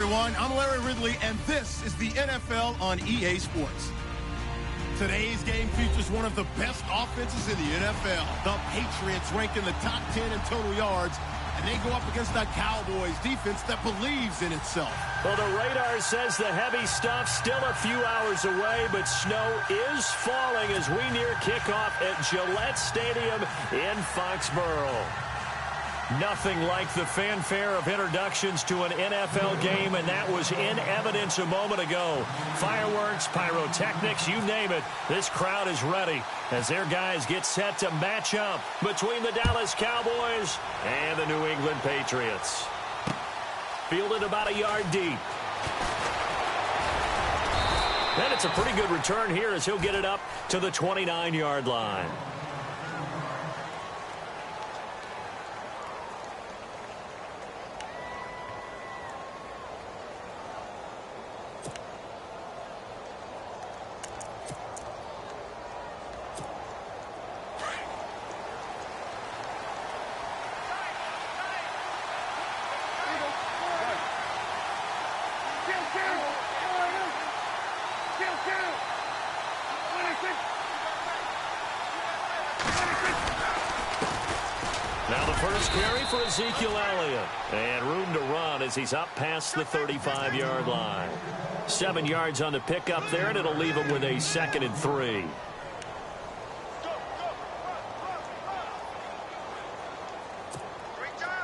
everyone. I'm Larry Ridley, and this is the NFL on EA Sports. Today's game features one of the best offenses in the NFL. The Patriots rank in the top 10 in total yards, and they go up against the Cowboys defense that believes in itself. Well, the radar says the heavy stuff still a few hours away, but snow is falling as we near kickoff at Gillette Stadium in Foxborough. Nothing like the fanfare of introductions to an NFL game, and that was in evidence a moment ago. Fireworks, pyrotechnics, you name it. This crowd is ready as their guys get set to match up between the Dallas Cowboys and the New England Patriots. Fielded about a yard deep. And it's a pretty good return here as he'll get it up to the 29-yard line. Now the first carry for Ezekiel Elliott. And room to run as he's up past the 35-yard line. 7 yards on the pickup there, and it'll leave him with a 2nd and 3.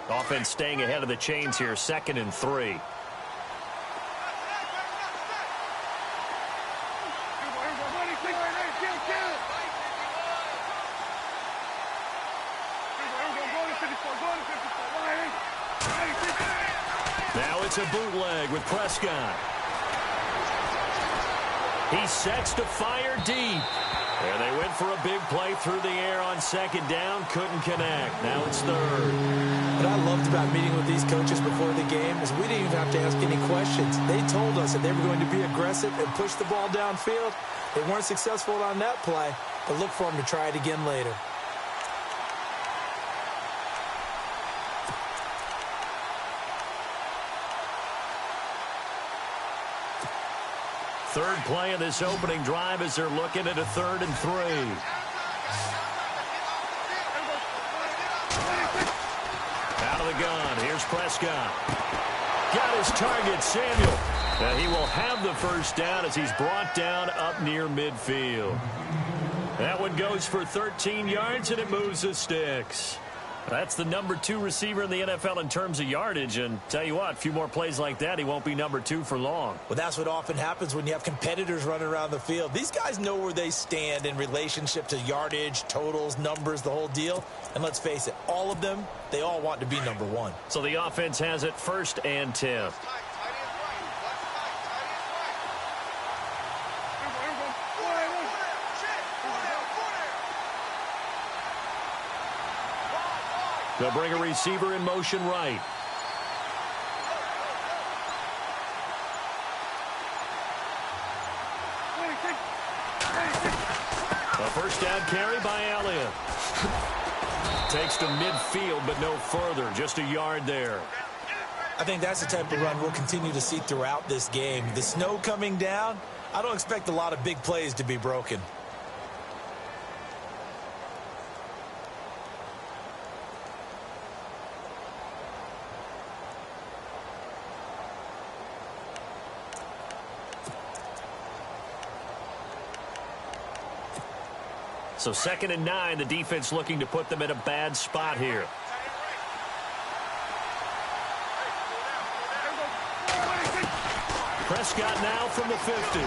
Offense staying ahead of the chains here, 2nd and 3. Now it's a bootleg with Prescott. He sets to fire deep. And they went for a big play through the air on 2nd down. Couldn't connect. Now it's 3rd. What I loved about meeting with these coaches before the game is we didn't even have to ask any questions. They told us that they were going to be aggressive and push the ball downfield. They weren't successful on that play, but look for them to try it again later. Third play of this opening drive as they're looking at a 3rd and 3. Out of the gun. Here's Prescott. Got his target, Samuel. Now he will have the first down as he's brought down up near midfield. That one goes for 13 yards, and it moves the sticks. That's the number 2 receiver in the NFL in terms of yardage. And tell you what, a few more plays like that, he won't be number 2 for long. Well, that's what often happens when you have competitors running around the field. These guys know where they stand in relationship to yardage, totals, numbers, the whole deal. And let's face it, all of them, they all want to be number 1. So the offense has it 1st and 10. They'll bring a receiver in motion right. A first down carry by Elliott. Takes to midfield, but no further. Just a yard there. I think that's the type of run we'll continue to see throughout this game. The snow coming down, I don't expect a lot of big plays to be broken. So 2nd and 9, the defense looking to put them in a bad spot here. Prescott now from the 50.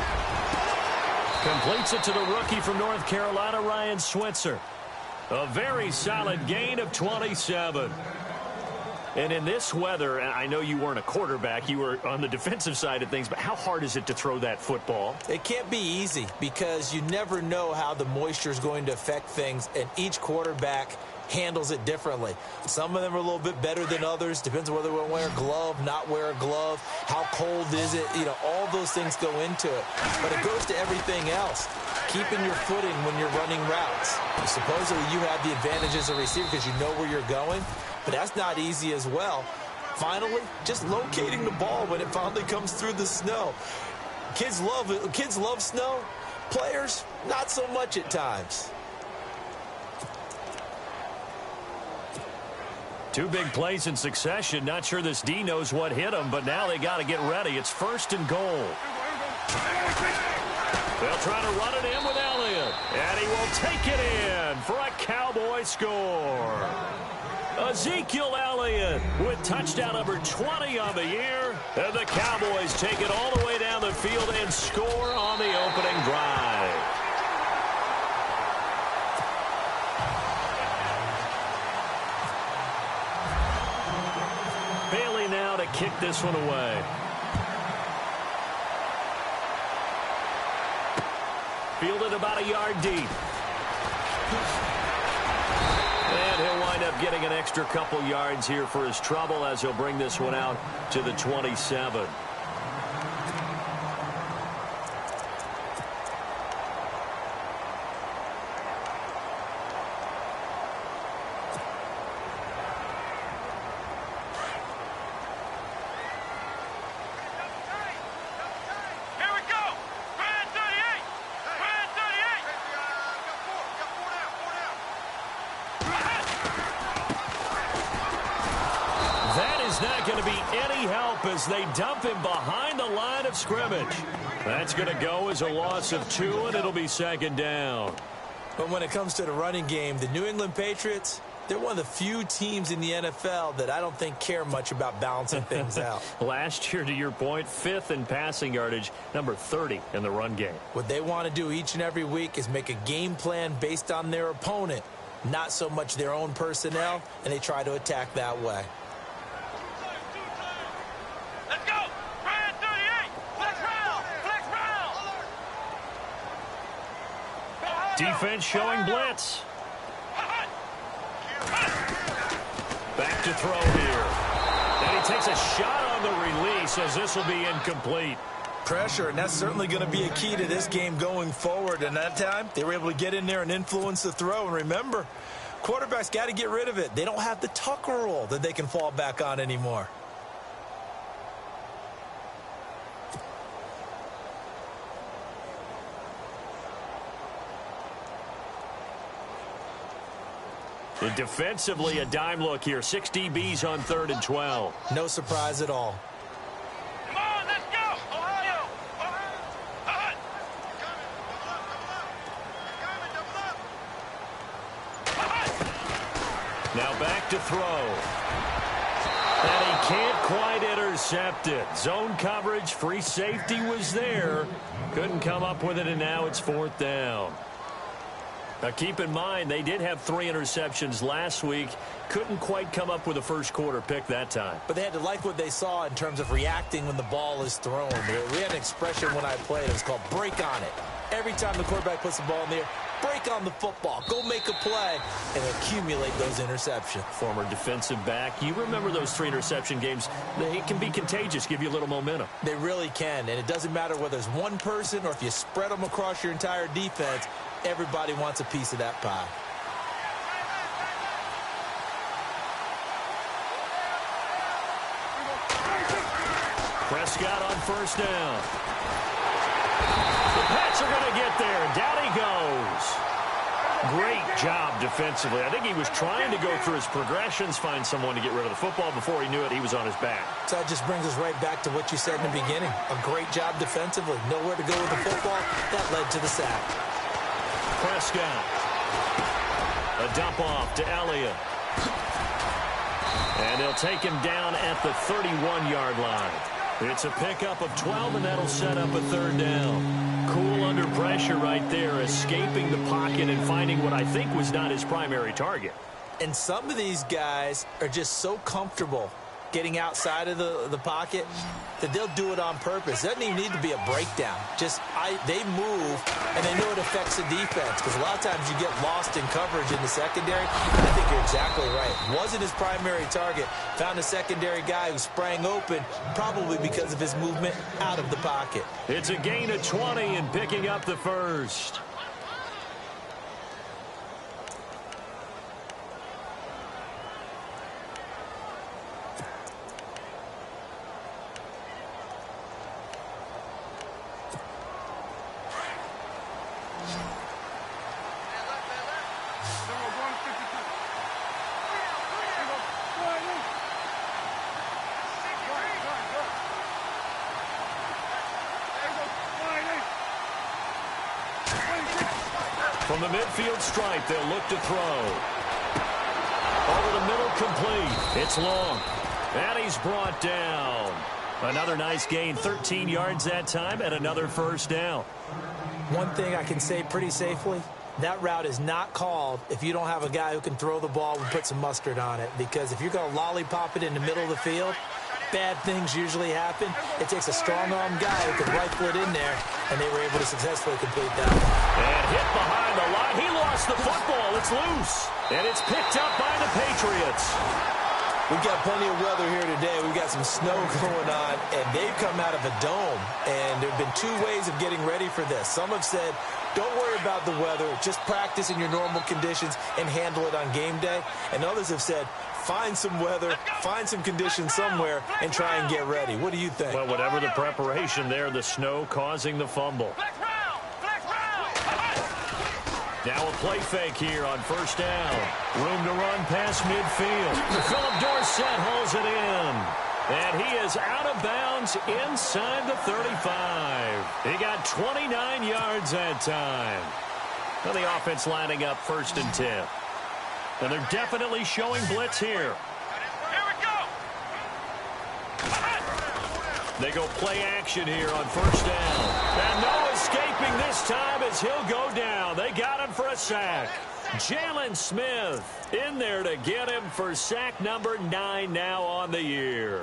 Completes it to the rookie from North Carolina, Ryan Switzer. A very solid gain of 27. And in this weather, I know you weren't a quarterback, you were on the defensive side of things, but how hard is it to throw that football? It can't be easy because you never know how the moisture is going to affect things, and each quarterback handles it differently. Some of them are a little bit better than others. Depends on whether we wear a glove, not wear a glove, how cold is it. You know, all those things go into it. But it goes to everything else. Keeping your footing when you're running routes. Supposedly you have the advantage as a receiver because you know where you're going, but that's not easy as well. finally just locating the ball when it finally comes through the snow. Kids love it. Kids love snow. Players, not so much at times. Two big plays in succession. Not sure this D knows what hit him, but now they got to get ready. It's 1st and goal. They'll try to run it in with Elliott, and he will take it in for a Cowboy score. Ezekiel Elliott with touchdown number 20 on the year, and the Cowboys take it all the way down the field and score on the opening drive. Bailey now to kick this one away. Fielded about a yard deep. And he'll wind up getting an extra couple yards here for his trouble as he'll bring this one out to the 27. Not going to be any help as they dump him behind the line of scrimmage. That's going to go as a loss of 2, and it'll be 2nd down. But when it comes to the running game, the New England Patriots, they're one of the few teams in the NFL that I don't think care much about balancing things out. Last year, to your point, 5th in passing yardage, number 30 in the run game. What they want to do each and every week is make a game plan based on their opponent, not so much their own personnel, and they try to attack that way. Defense showing blitz. Back to throw here. And he takes a shot on the release as this will be incomplete. Pressure, and that's certainly going to be a key to this game going forward. And that time, they were able to get in there and influence the throw. And remember, quarterbacks got to get rid of it. They don't have the Tucker rule that they can fall back on anymore. And defensively, a dime look here. 6 DBs on 3rd and 12. No surprise at all. Come on, let's go, Ohio! Now back to throw. And he can't quite intercept it. Zone coverage, free safety was there. Couldn't come up with it, and now it's 4th down. Now, keep in mind, they did have 3 interceptions last week. Couldn't quite come up with a first-quarter pick that time. But they had to like what they saw in terms of reacting when the ball is thrown. We had an expression when I played. It was called break on it. Every time the quarterback puts the ball in the air, break on the football. Go make a play and accumulate those interceptions. Former defensive back. You remember those 3 interception games. They can be contagious, give you a little momentum. They really can, and it doesn't matter whether it's one person or if you spread them across your entire defense. Everybody wants a piece of that pie. Prescott on 1st down. The Pats are going to get there. Down he goes. Great job defensively. I think he was trying to go through his progressions, find someone to get rid of the football. Before he knew it, he was on his back. So that just brings us right back to what you said in the beginning. A great job defensively. Nowhere to go with the football. That led to the sack. Prescott. A dump off to Elliott. And they'll take him down at the 31-yard line. It's a pickup of 12, and that'll set up a 3rd down. Cool under pressure right there, escaping the pocket and finding what I think was not his primary target. And some of these guys are just so comfortable getting outside of the pocket that they'll do it on purpose. It doesn't even need to be a breakdown. They move, and they know it affects the defense, because a lot of times you get lost in coverage in the secondary. I think you're exactly right. Wasn't his primary target. Found a secondary guy who sprang open, probably because of his movement out of the pocket. It's a gain of 20 and picking up the 1st. From the midfield stripe, they'll look to throw. Over the middle, complete. It's long. And he's brought down. Another nice gain, 13 yards that time, and another first down. One thing I can say pretty safely, that route is not called if you don't have a guy who can throw the ball and put some mustard on it. Because if you're going to lollipop it in the middle of the field, bad things usually happen. It takes a strong-arm guy who can rifle it in there, and they were able to successfully complete that one. And hit behind the line. He lost the football. It's loose. And it's picked up by the Patriots. We've got plenty of weather here today. We've got some snow going on, and they've come out of a dome. And there have been two ways of getting ready for this. Some have said, don't worry about the weather. Just practice in your normal conditions and handle it on game day. And others have said, find some weather, find some conditions somewhere, and try and get ready. What do you think? Well, whatever the preparation there, the snow causing the fumble. Now a play fake here on first down. Room to run past midfield. Philip Dorsett hauls it in. And he is out of bounds inside the 35. He got 29 yards that time. Well, the offense lining up 1st and 10. And they're definitely showing blitz here. Here we go. They go play action here on first down. And no escaping this time as he'll go down. They got him for a sack. Jalen Smith in there to get him for sack number 9 now on the year.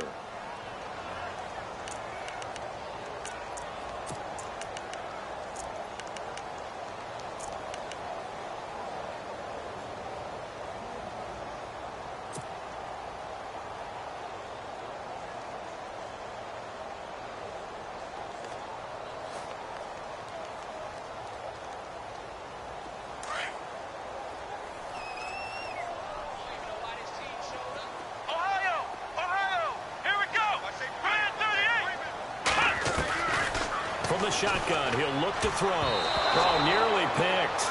The shotgun, he'll look to throw. Oh, nearly picked.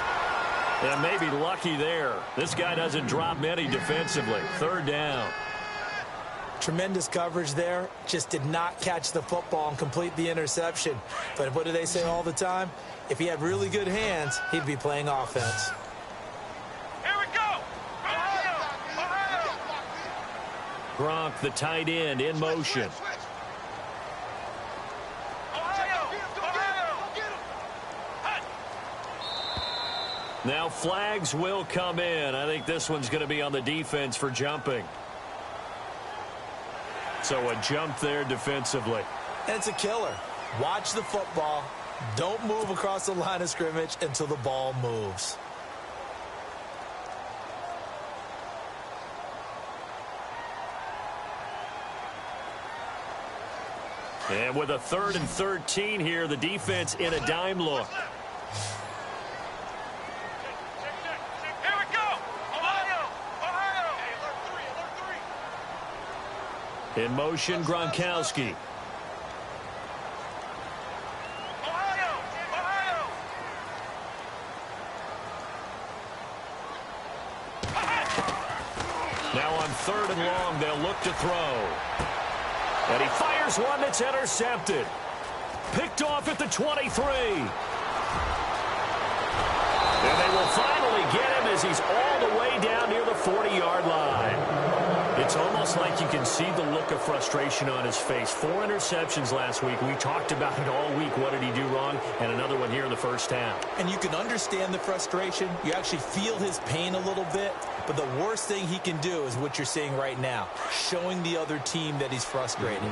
And maybe lucky there. This guy doesn't drop many defensively. 3rd down. Tremendous coverage there. Just did not catch the football and complete the interception. But what do they say all the time? If he had really good hands, he'd be playing offense. Here we go. Gronk, the tight end, in motion. Now flags will come in. I think this one's going to be on the defense for jumping. So a jump there defensively. And it's a killer. Watch the football. Don't move across the line of scrimmage until the ball moves. And with a 3rd and 13 here, the defense in a dime look. In motion, Gronkowski. Now on 3rd and long, they'll look to throw. And he fires one that's intercepted. Picked off at the 23. And they will finally get him as he's all the way down near the 40-yard line. It's almost like you can see the look of frustration on his face. 4 interceptions last week. We talked about it all week. What did he do wrong? And another one here in the first half. And you can understand the frustration. You actually feel his pain a little bit. But the worst thing he can do is what you're seeing right now, showing the other team that he's frustrated.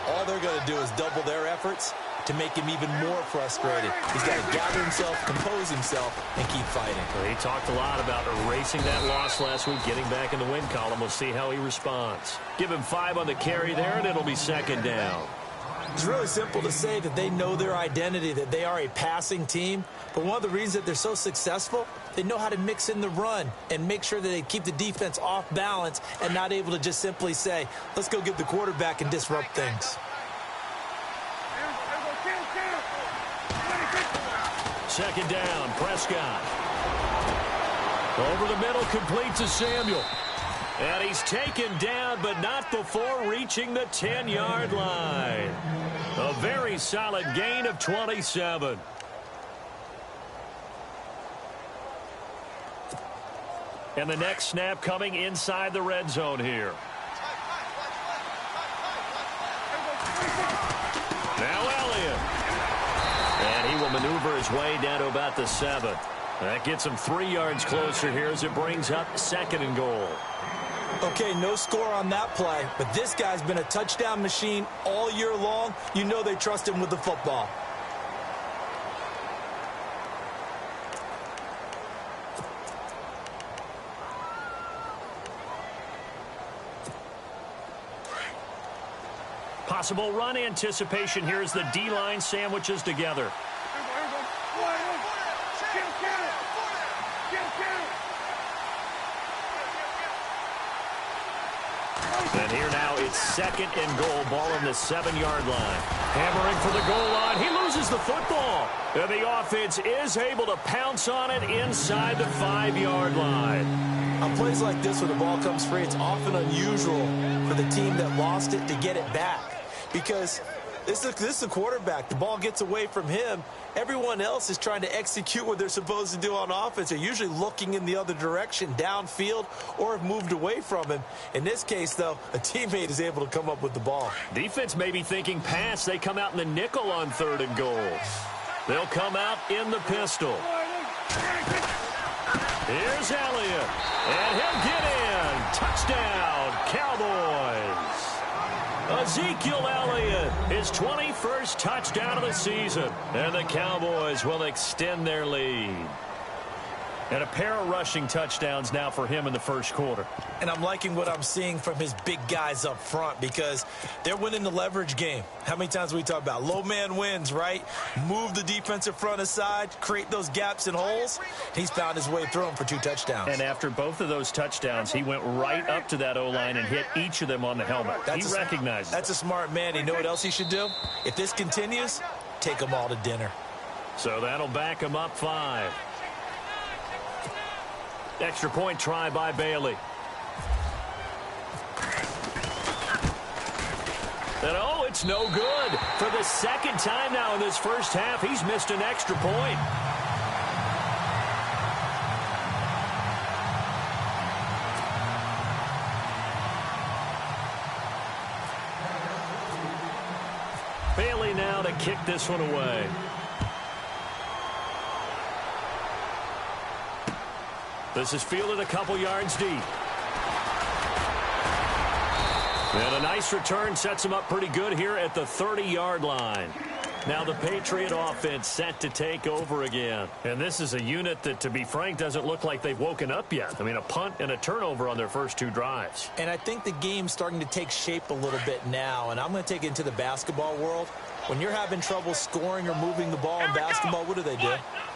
All they're going to do is double their efforts to make him even more frustrated. He's got to gather himself, compose himself, and keep fighting. He talked a lot about erasing that loss last week, getting back in the win column. We'll see how he responds. Give him 5 on the carry there, and it'll be 2nd down. It's really simple to say that they know their identity, that they are a passing team. But one of the reasons that they're so successful, they know how to mix in the run and make sure that they keep the defense off balance and not able to just simply say, let's go get the quarterback and disrupt things. second down. Prescott. Over the middle, complete to Samuel. And he's taken down, but not before reaching the 10-yard line. A very solid gain of 27. And the next snap coming inside the red zone here. Now Elliott. And he will maneuver his way down to about the 7. That gets him 3 yards closer here as it brings up 2nd and goal. Okay, no score on that play, but this guy's been a touchdown machine all year long. You know they trust him with the football. Possible run anticipation here as the D-line sandwiches together. And here now it's 2nd and goal, ball on the 7-yard line. Hammering for the goal line. He loses the football. And the offense is able to pounce on it inside the 5-yard line. On plays like this where the ball comes free, it's often unusual for the team that lost it to get it back. Because this is the quarterback. The ball gets away from him. Everyone else is trying to execute what they're supposed to do on offense. They're usually looking in the other direction, downfield, or have moved away from him. In this case, though, a teammate is able to come up with the ball. Defense may be thinking pass. They come out in the nickel on 3rd and goal. They'll come out in the pistol. Here's Elliott. And he'll get in. Touchdown, Cowboys. Ezekiel Elliott, his 21st touchdown of the season. And the Cowboys will extend their lead. And a pair of rushing touchdowns now for him in the first quarter. And I'm liking what I'm seeing from his big guys up front because they're winning the leverage game. How many times we talk about low man wins, right? Move the defensive front aside, create those gaps and holes. He's found his way through them for 2 touchdowns. And after both of those touchdowns, he went right up to that O-line and hit each of them on the helmet. He recognized it. That's a smart man. You know what else he should do? If this continues, take them all to dinner. So that'll back him up 5. Extra point try by Bailey. And oh, it's no good. For the 2nd time now in this first half, he's missed an extra point. Bailey now to kick this one away. This is fielded a couple yards deep. And a nice return sets him up pretty good here at the 30-yard line. Now the Patriot offense set to take over again. And this is a unit that, to be frank, doesn't look like they've woken up yet. I mean, a punt and a turnover on their first 2 drives. And I think the game's starting to take shape a little bit now. And I'm going to take it into the basketball world. When you're having trouble scoring or moving the ball in basketball, what do?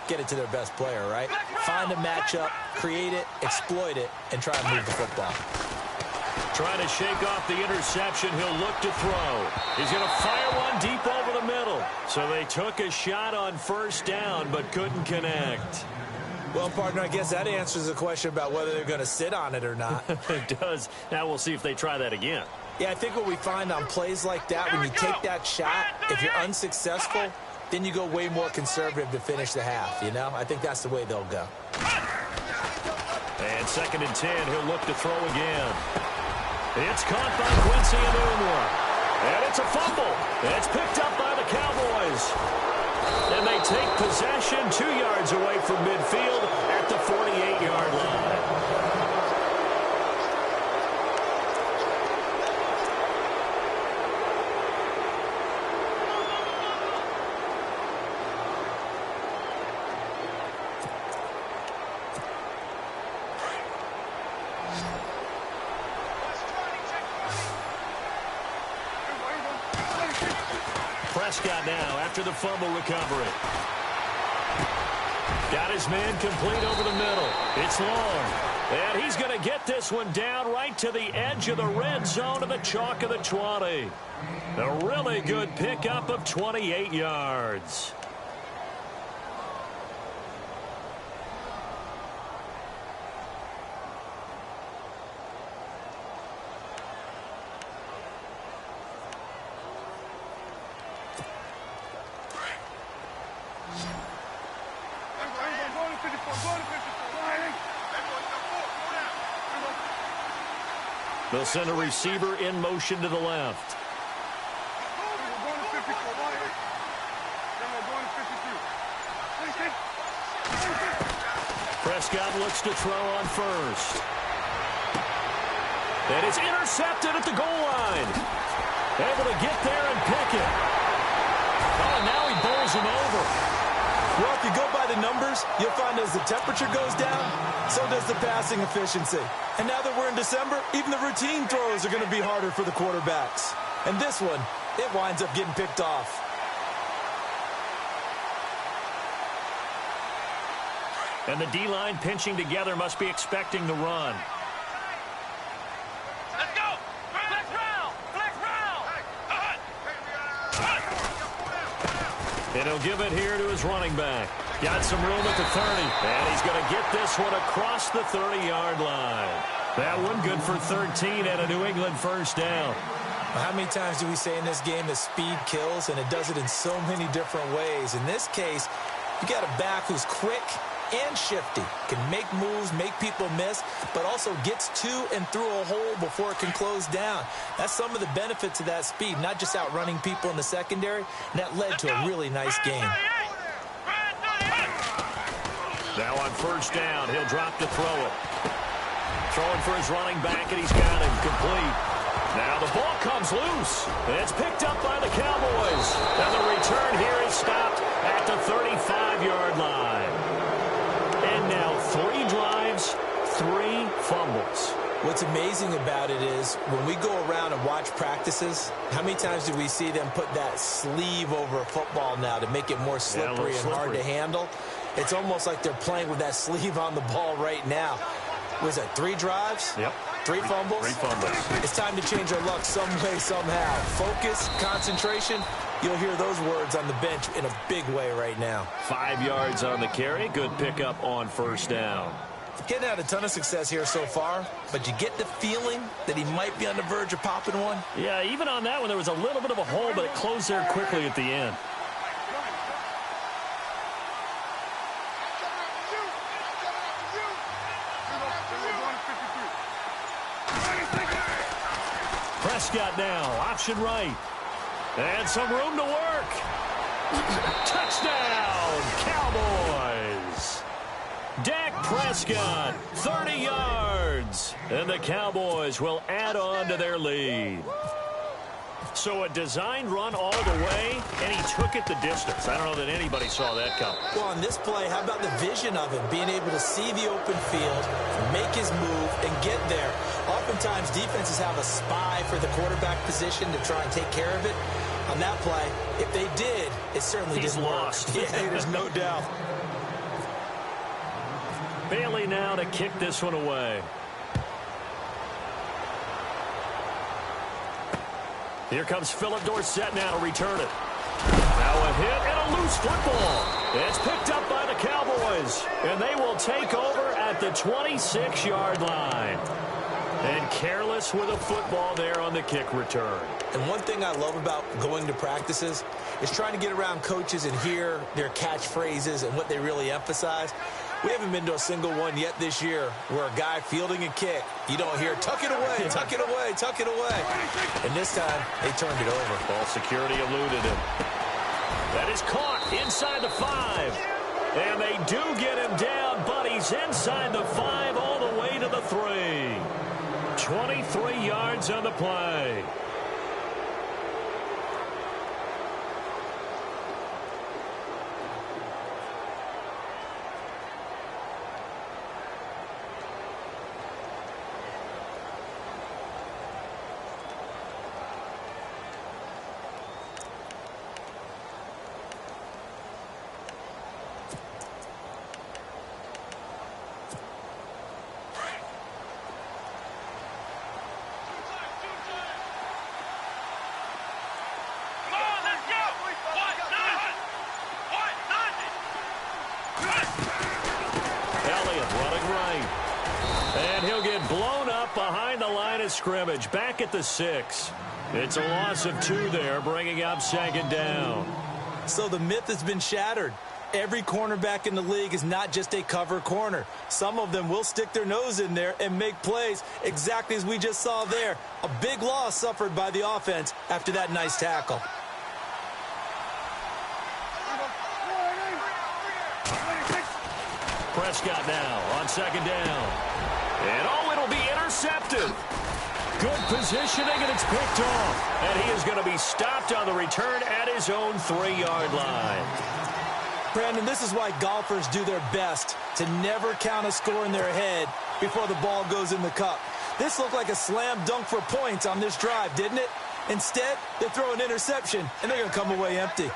Get it to their best player, right? Find a matchup, create it, exploit it, and try and move the football. Trying to shake off the interception. He'll look to throw. He's going to fire one deep over the middle. So they took a shot on 1st down, but couldn't connect. Well, partner, I guess that answers the question about whether they're going to sit on it or not. It does. Now we'll see if they try that again. Yeah, I think what we find on plays like that, when you take that shot, if you're unsuccessful, then you go way more conservative to finish the half, you know? I think that's the way they'll go. And 2nd and 10, he'll look to throw again. It's caught by Quincy Enunwa. And it's a fumble. It's picked up by the Cowboys. And they take possession 2 yards away from midfield at the 48-yard line. Prescott now after the fumble recovery. Got his man complete over the middle. It's long. And he's going to get this one down right to the edge of the red zone to the chalk of the 20. A really good pickup of 28 yards. They'll send a receiver in motion to the left. Prescott looks to throw on first. And it's intercepted at the goal line. Able to get there and pick it. Oh, and now he bowls him over. Well, if you go by the numbers, you'll find as the temperature goes down, so does the passing efficiency. And now that we're in December, even the routine throws are going to be harder for the quarterbacks. And this one, it winds up getting picked off. And the D-line pinching together must be expecting the run. Let's go! Flex round! Flex round! And he'll give it here to his running back. Got some room at the 30. And he's going to get this one across the 30-yard line. That one good for 13 and a New England first down. How many times do we say in this game that speed kills, and it does it in so many different ways? In this case, you got a back who's quick and shifty, can make moves, make people miss, but also gets to and through a hole before it can close down. That's some of the benefits of that speed, not just outrunning people in the secondary, and that led to a really nice game. Now on first down, he'll drop to throw it. Throwing for his running back, and he's got him complete. Now the ball comes loose. It's picked up by the Cowboys. And the return here is stopped at the 35-yard line. And now 3 drives, 3 fumbles. What's amazing about it is when we go around and watch practices, how many times do we see them put that sleeve over a football now to make it more slippery and hard to handle? It's almost like they're playing with that sleeve on the ball right now. Was that 3 drives? Yep. 3 fumbles? 3 fumbles. It's time to change our luck some way, somehow. Focus, concentration. You'll hear those words on the bench in a big way right now. 5 yards on the carry. Good pickup on first down. Getting had a ton of success here so far, but you get the feeling that he might be on the verge of popping one. Yeah, even on that one, there was a little bit of a hole, but it closed there quickly at the end. Prescott now, option right. And some room to work. Touchdown, Cowboys. Dak Prescott, 30 yards. And the Cowboys will add on to their lead. So a designed run all the way, and he took it the distance. I don't know that anybody saw that come. Well, on this play, how about the vision of him, being able to see the open field, make his move, and get there. Oftentimes, defenses have a spy for the quarterback position to try and take care of it. On that play, if they did, it certainly didn't lost. work. Yeah, there's no doubt. Bailey now to kick this one away. Here comes Philip Dorsett now to return it. Now a hit and a loose football. It's picked up by the Cowboys, and they will take over at the 26-yard line. And careless with a football there on the kick return. And one thing I love about going to practices is trying to get around coaches and hear their catchphrases and what they really emphasize. We haven't been to a single one yet this year where a guy fielding a kick, you don't hear, tuck it away, tuck it away, tuck it away. And this time, they turned it over. Ball security eluded him. That is caught inside the 5. And they do get him down, but he's inside the 5 all the way to the 3. 23 yards on the play. Scrimmage back at the 6. It's a loss of 2 there, bringing up 2nd down. So the myth has been shattered. Every cornerback in the league is not just a cover corner. Some of them will stick their nose in there and make plays exactly as we just saw there. A big loss suffered by the offense after that nice tackle. Prescott now on second down. And oh, it'll be intercepted. Good positioning, and it's picked off. And he is going to be stopped on the return at his own 3-yard line. Brandon, this is why golfers do their best to never count a score in their head before the ball goes in the cup. This looked like a slam dunk for points on this drive, didn't it? Instead, they throw an interception, and they're going to come away empty.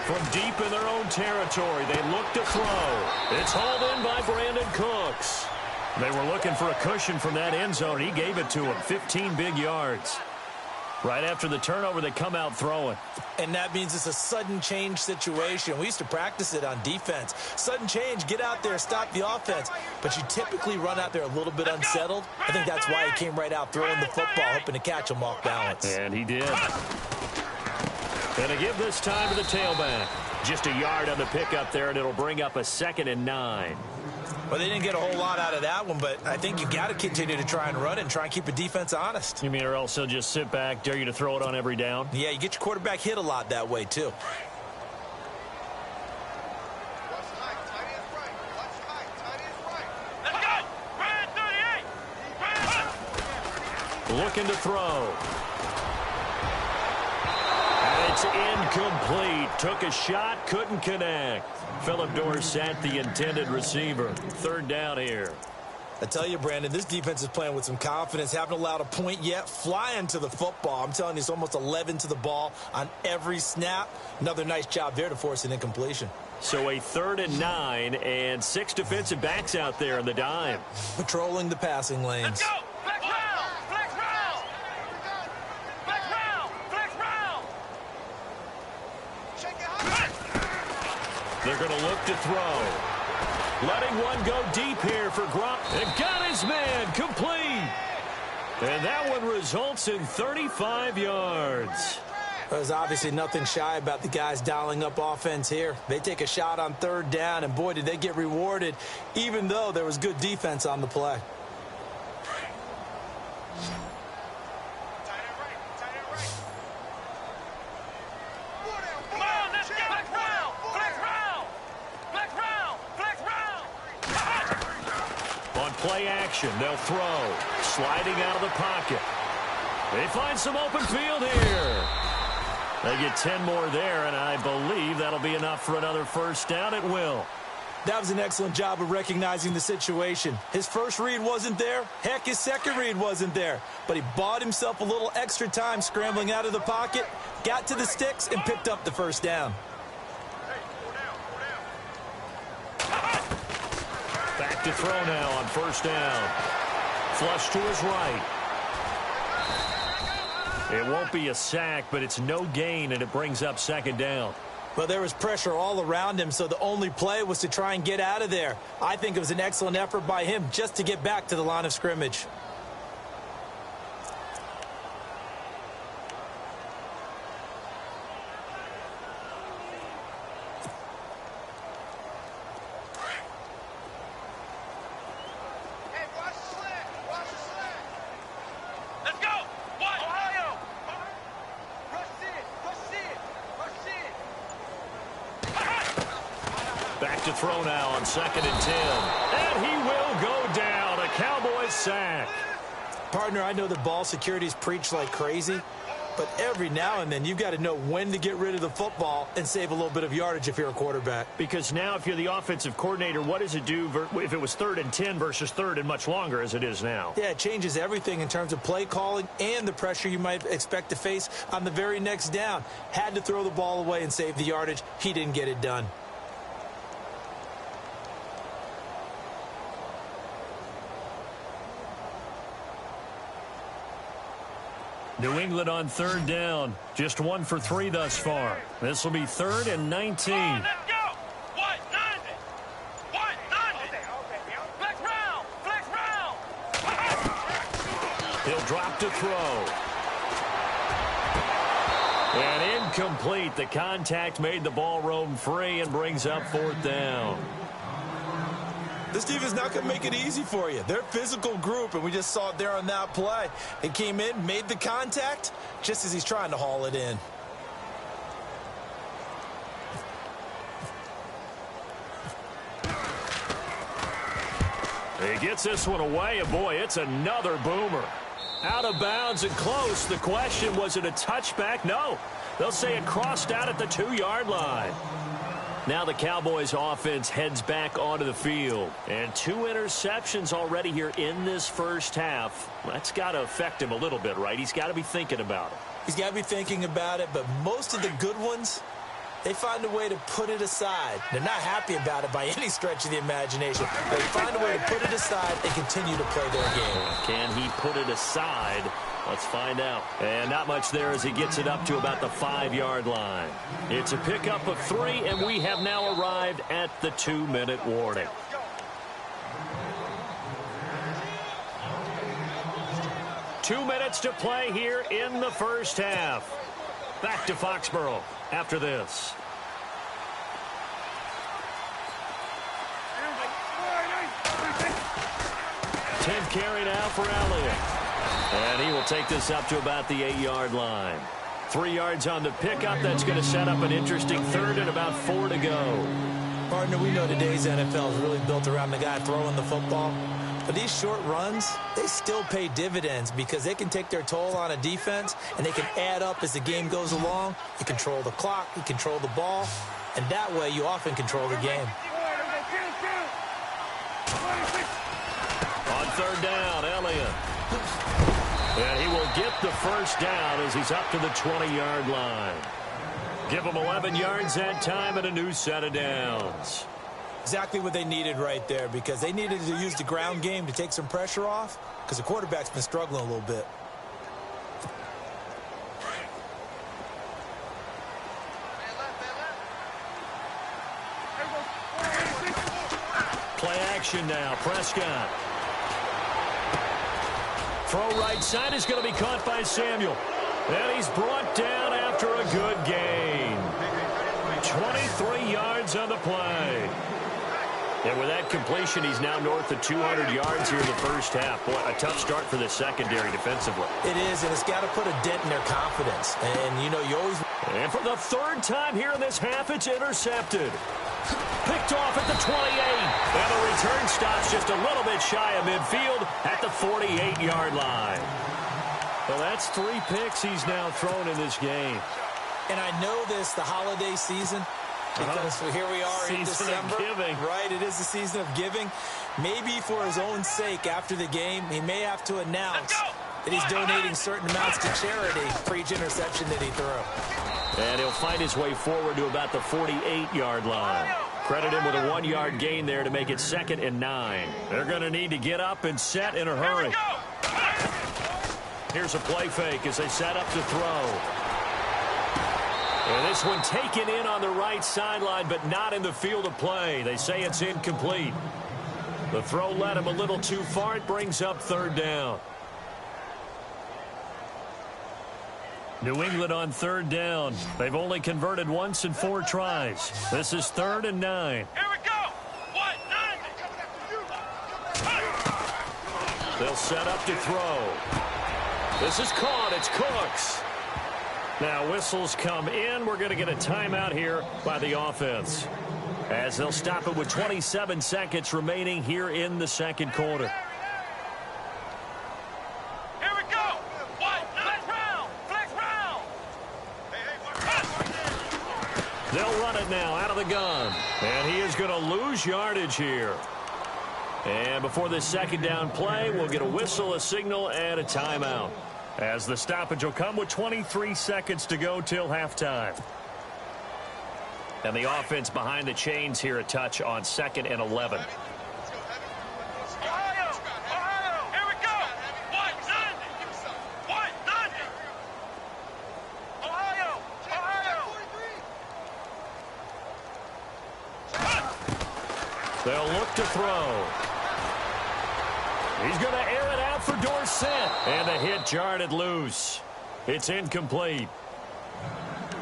From deep in their own territory, they look to throw. It's hauled in by Brandon Cooks. They were looking for a cushion from that end zone. He gave it to him. 15 big yards. Right after the turnover, they come out throwing. And that means it's a sudden change situation. We used to practice it on defense. Sudden change, get out there, stop the offense. But you typically run out there a little bit unsettled. I think that's why he came right out throwing the football, hoping to catch him off balance. And he did. Going to give this time to the tailback. Just a yard on the pickup there, and it'll bring up a 2nd and 9. Well, they didn't get a whole lot out of that one, but I think you got to continue to try and run it and try and keep the defense honest. You mean or else they'll just sit back, dare you to throw it on every down? Yeah, you get your quarterback hit a lot that way, too. Looking to throw. And it's incomplete. Took a shot, couldn't connect. Phillip Dorsett, the intended receiver. 3rd down here. I tell you, Brandon, this defense is playing with some confidence. Haven't allowed a point yet. Flying to the football. I'm telling you, it's almost 11 to the ball on every snap. Another nice job there to force an incompletion. So a 3rd and 9 and 6 defensive backs out there in the dime. Patrolling the passing lanes. Let's go! Flex round! Flex round! Flex round! Flex round! They're going to look to throw. Letting one go deep here for Gronk. And got his man complete. And that one results in 35 yards. There's obviously nothing shy about the guys dialing up offense here. They take a shot on 3rd down, and boy, did they get rewarded, even though there was good defense on the play. Play action. They'll throw. Sliding out of the pocket. They find some open field here. They get 10 more there, and I believe that'll be enough for another 1st down. It will. That was an excellent job of recognizing the situation. His first read wasn't there. Heck, his second read wasn't there. But he bought himself a little extra time scrambling out of the pocket, got to the sticks, and picked up the 1st down. Back to throw now on 1st down. Flush to his right. It won't be a sack, but it's no gain, and it brings up 2nd down. Well, there was pressure all around him, so the only play was to try and get out of there. I think it was an excellent effort by him just to get back to the line of scrimmage. Back to throw now on 2nd and 10. And he will go down. A Cowboys sack. Partner, I know that ball security's preached like crazy, but every now and then you've got to know when to get rid of the football and save a little bit of yardage if you're a quarterback. Because now if you're the offensive coordinator, what does it do if it was 3rd and 10 versus 3rd and much longer as it is now? Yeah, it changes everything in terms of play calling and the pressure you might expect to face on the very next down. Had to throw the ball away and save the yardage. He didn't get it done. New England on 3rd down. Just 1 for 3 thus far. This will be 3rd and 19. Let's go! What? 90! What? 90! Flex round! Flex round! He'll drop to throw. And incomplete. The contact made the ball roam free and brings up 4th down. This defense not going to make it easy for you. They're a physical group, and we just saw it there on that play. They came in, made the contact, just as he's trying to haul it in. He gets this one away, and boy, it's another boomer. Out of bounds and close. The question, was it a touchback? No. They'll say it crossed out at the 2-yard line. Now the Cowboys offense heads back onto the field. And 2 interceptions already here in this first half. That's got to affect him a little bit, right? He's got to be thinking about it. He's got to be thinking about it, but most of the good ones, they find a way to put it aside. They're not happy about it by any stretch of the imagination. They find a way to put it aside and continue to play their game. Can he put it aside? Let's find out. And not much there as he gets it up to about the 5-yard line. It's a pickup of 3, and we have now arrived at the 2-minute warning. Two minutes to play here in the first half. Back to Foxborough after this. Tenth carry now for Elliott. And he will take this up to about the 8-yard line. 3 yards on the pickup. That's going to set up an interesting 3rd and about 4 to go. Partner, we know today's NFL is really built around the guy throwing the football. But these short runs, they still pay dividends because they can take their toll on a defense, and they can add up as the game goes along. You control the clock, you control the ball, and that way you often control the game. On 3rd down, Elliott. And he will get the first down as he's up to the 20-yard line. Give him 11 yards that time and a new set of downs. Exactly what they needed right there, because they needed to use the ground game to take some pressure off because the quarterback's been struggling a little bit. Play action now. Prescott. Throw right side is going to be caught by Samuel. And he's brought down after a good gain. 23 yards on the play. And with that completion, he's now north of 200 yards here in the first half. Boy, a tough start for the secondary defensively. It is, and it's got to put a dent in their confidence. And, you know, you always... And for the 3rd time here in this half, it's intercepted. Picked off at the 28. And the return stops just a little bit shy of midfield at the 48-yard line. Well, that's 3 picks he's now thrown in this game. And I know this, the holiday season, because here we are in December. Right, it is the season of giving. Maybe for his own sake after the game, he may have to announce that he's donating certain amounts to charity for each interception that he threw. And he'll find his way forward to about the 48-yard line. Credit him with a 1-yard gain there to make it 2nd and 9. They're going to need to get up and set in a hurry. Here's a play fake as they set up to throw. And this one taken in on the right sideline, but not in the field of play. They say it's incomplete. The throw led him a little too far. It brings up 3rd down. New England on 3rd down. They've only converted once in 4 tries. This is 3rd and 9. Here we go. 1, 9. They'll set up to throw. This is caught. It's Cooks. Now whistles come in. We're going to get a timeout here by the offense, as they'll stop it with 27 seconds remaining here in the 2nd quarter. Here we go. 1, 9. Flex round. They'll run it now out of the gun. And he is going to lose yardage here. And before this 2nd down play, we'll get a whistle, a signal, and a timeout, as the stoppage will come with 23 seconds to go till halftime. And the offense behind the chains here a touch on 2nd and 11. Ohio. Here we go. 1, 9. 1, 9. Ohio. They'll look to throw. He's going to air it out handoff for Dorsett. And the hit jarred it loose. It's incomplete.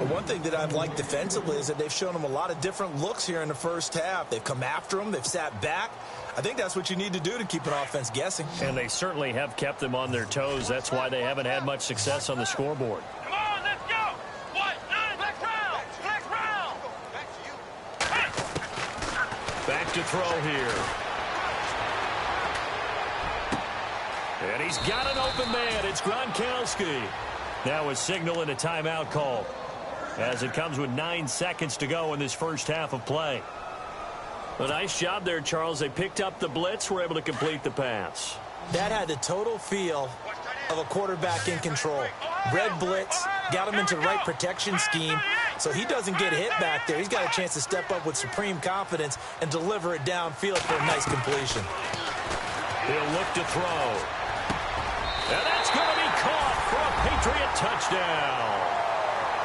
One thing that I've liked defensively is that they've shown them a lot of different looks here in the first half. They've come after them. They've sat back. I think that's what you need to do to keep an offense guessing. And they certainly have kept them on their toes. That's why they haven't had much success on the scoreboard. Come on, let's go. What? Flex round. Flex round. Back to throw here. And he's got an open man. It's Gronkowski. Now a signal and a timeout call, as it comes with 9 seconds to go in this first half of play. A nice job there, Charles. They picked up the blitz, were able to complete the pass. That had the total feel of a quarterback in control. Red blitz, got him into the right protection scheme, so he doesn't get hit back there. He's got a chance to step up with supreme confidence and deliver it downfield for a nice completion. He'll look to throw. And that's going to be caught for a Patriot touchdown.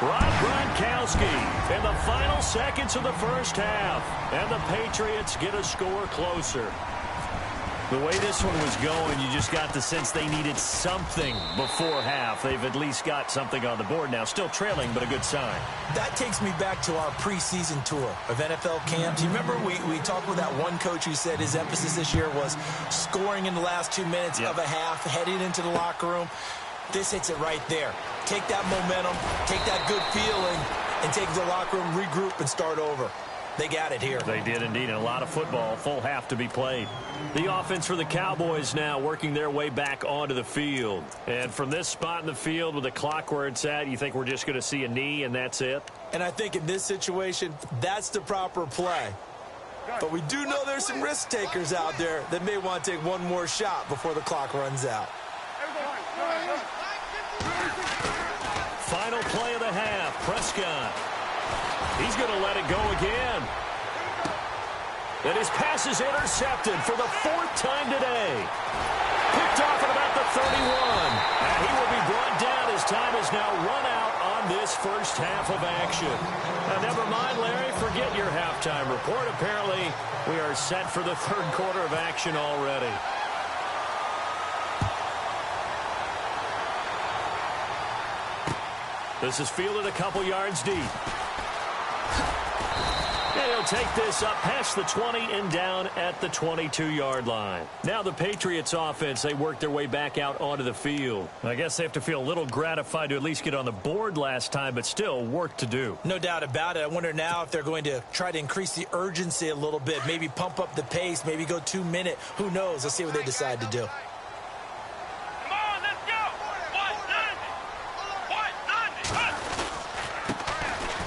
Rob Gronkowski in the final seconds of the first half. And the Patriots get a score closer. The way this one was going, you just got the sense they needed something before half. They've at least got something on the board now. Still trailing, but a good sign. That takes me back to our preseason tour of NFL camps. You remember we talked with that one coach who said his emphasis this year was scoring in the last 2 minutes of a half, heading into the locker room. This hits it right there. Take that momentum, take that good feeling, and take the locker room, regroup, and start over. They got it here. They did indeed, and a lot of football, full half to be played. The offense for the Cowboys now working their way back onto the field. And from this spot in the field with the clock where it's at, you think we're just going to see a knee and that's it? And I think in this situation, that's the proper play. But we do know there's some risk takers out there that may want to take one more shot before the clock runs out. Final play of the half, Prescott. He's going to let it go again. And his pass is intercepted for the 4th time today. Picked off at about the 31. And he will be brought down as time has now run out on this first half of action. Now, never mind, Larry, forget your halftime report. Apparently, we are set for the 3rd quarter of action already. This is fielded a couple yards deep. And he'll take this up past the 20 and down at the 22-yard line. Now the Patriots offense, they work their way back out onto the field. I guess they have to feel a little gratified to at least get on the board last time, but still work to do. No doubt about it. I wonder now if they're going to try to increase the urgency a little bit, maybe pump up the pace, maybe go 2 minute. Who knows? Let's see what they decide to do.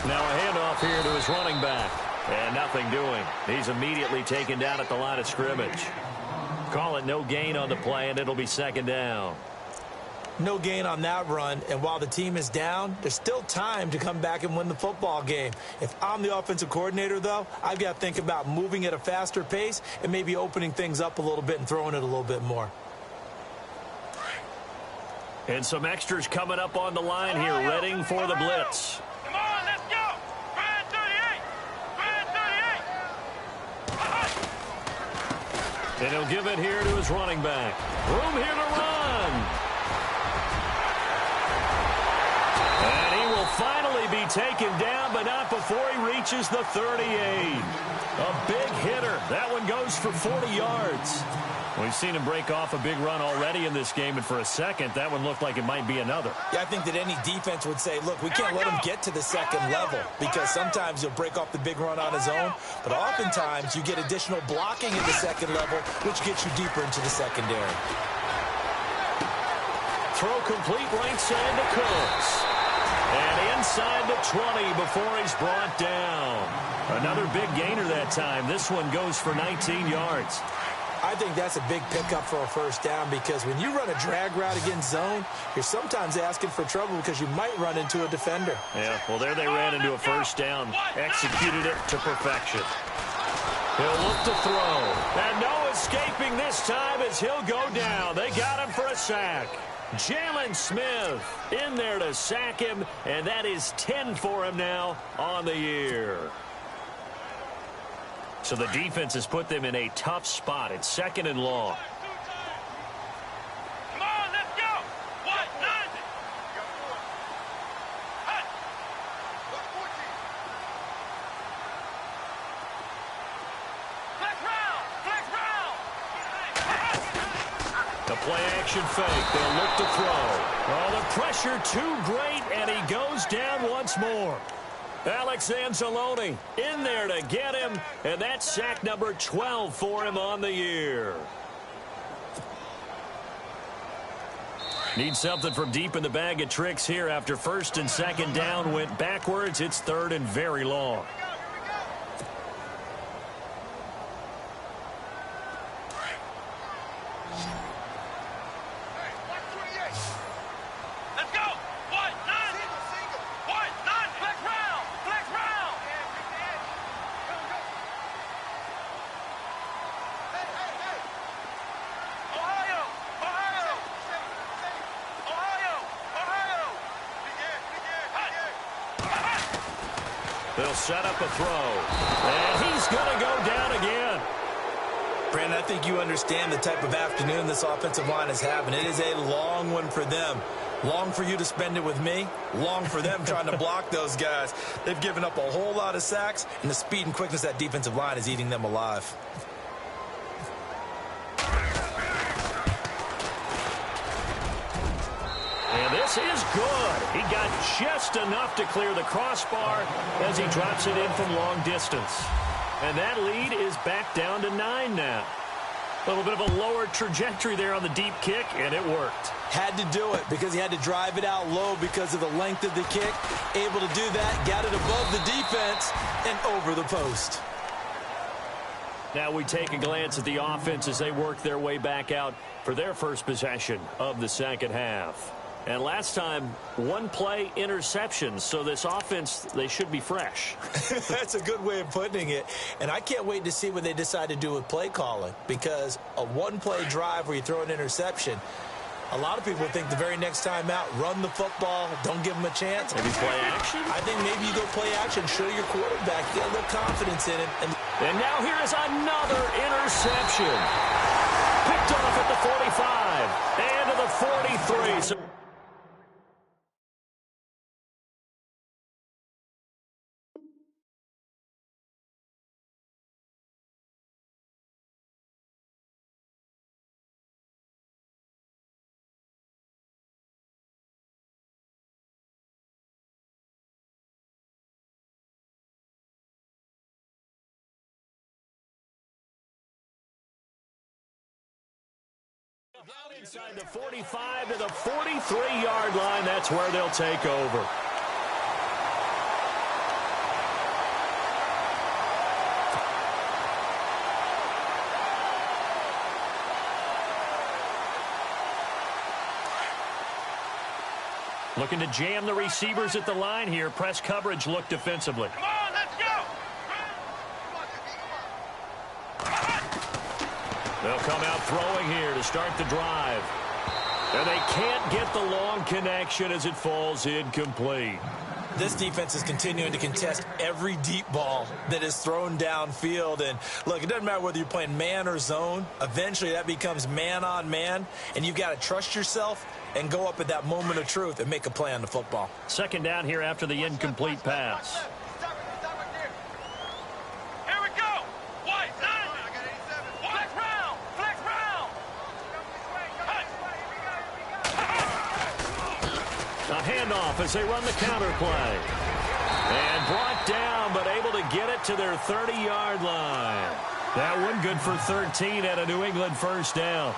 Now a handoff here to his running back. And nothing doing. He's immediately taken down at the line of scrimmage. Call it no gain on the play, and it'll be 2nd down. No gain on that run, and while the team is down, there's still time to come back and win the football game. If I'm the offensive coordinator, though, I've got to think about moving at a faster pace and maybe opening things up a little bit and throwing it a little bit more. And some extras coming up on the line here, readying for the blitz. Come on, let's go. Brand 38. Brand 38. And he'll give it here to his running back. Room here to run. And he will finally be taken down, but not before he reaches the 38. A big hitter. That one goes for 40 yards. We've seen him break off a big run already in this game, and for a second, that one looked like it might be another. Yeah, I think that any defense would say, look, we can't let him get to the second level, because sometimes he'll break off the big run on his own, but oftentimes you get additional blocking at the second level, which gets you deeper into the secondary. Throw complete right side to Cooks. And inside the 20 before he's brought down. Another big gainer that time. This one goes for 19 yards. I think that's a big pickup for a first down, because when you run a drag route against zone, you're sometimes asking for trouble because you might run into a defender. Yeah, well, there they ran into a first down. Executed it to perfection. He'll look to throw. And no escaping this time as he'll go down. They got him for a sack. Jalen Smith in there to sack him, and that is 10 for him now on the year. So the defense has put them in a tough spot. It's 2nd and long. The play-action fake. They'll look to throw. Oh, the pressure too great, and he goes down once more. Alex Anzalone in there to get him, and that's sack number 12 for him on the year. Need something from deep in the bag of tricks here after first and second down went backwards. It's third and very long. They'll set up a throw. And he's going to go down again. Brandon, I think you understand the type of afternoon this offensive line is having. It is a long one for them. Long for you to spend it with me. Long for them trying to block those guys. They've given up a whole lot of sacks, and the speed and quickness of that defensive line is eating them alive. This is good. He got just enough to clear the crossbar as he drops it in from long distance. And that lead is back down to 9 now. A little bit of a lower trajectory there on the deep kick, and it worked. Had to do it because he had to drive it out low because of the length of the kick. Able to do that, got it above the defense and over the post. Now we take a glance at the offense as they work their way back out for their first possession of the second half. And last time, one play interception. So this offense, they should be fresh. That's a good way of putting it. And I can't wait to see what they decide to do with play calling. Because a one-play drive where you throw an interception, a lot of people think the very next time out, run the football, don't give them a chance. Maybe play action? I think maybe you go play action, show your quarterback, get a little confidence in him. And now here is another interception. Picked off at the 45 and to the 43. So down inside the 45 to the 43-yard line. That's where they'll take over. Looking to jam the receivers at the line here. Press coverage look defensively. Come on, let's go! They'll come out throwing here to start the drive. And they can't get the long connection as it falls incomplete. This defense is continuing to contest every deep ball that is thrown downfield. And, look, it doesn't matter whether you're playing man or zone. Eventually that becomes man on man, and you've got to trust yourself and go up at that moment of truth and make a play on the football. Second down here after the incomplete pass. Here we go! White, 90! Flex round! Flex round! A handoff as they run the counter play. And brought down, but able to get it to their 30-yard line. That one good for 13 at a New England first down.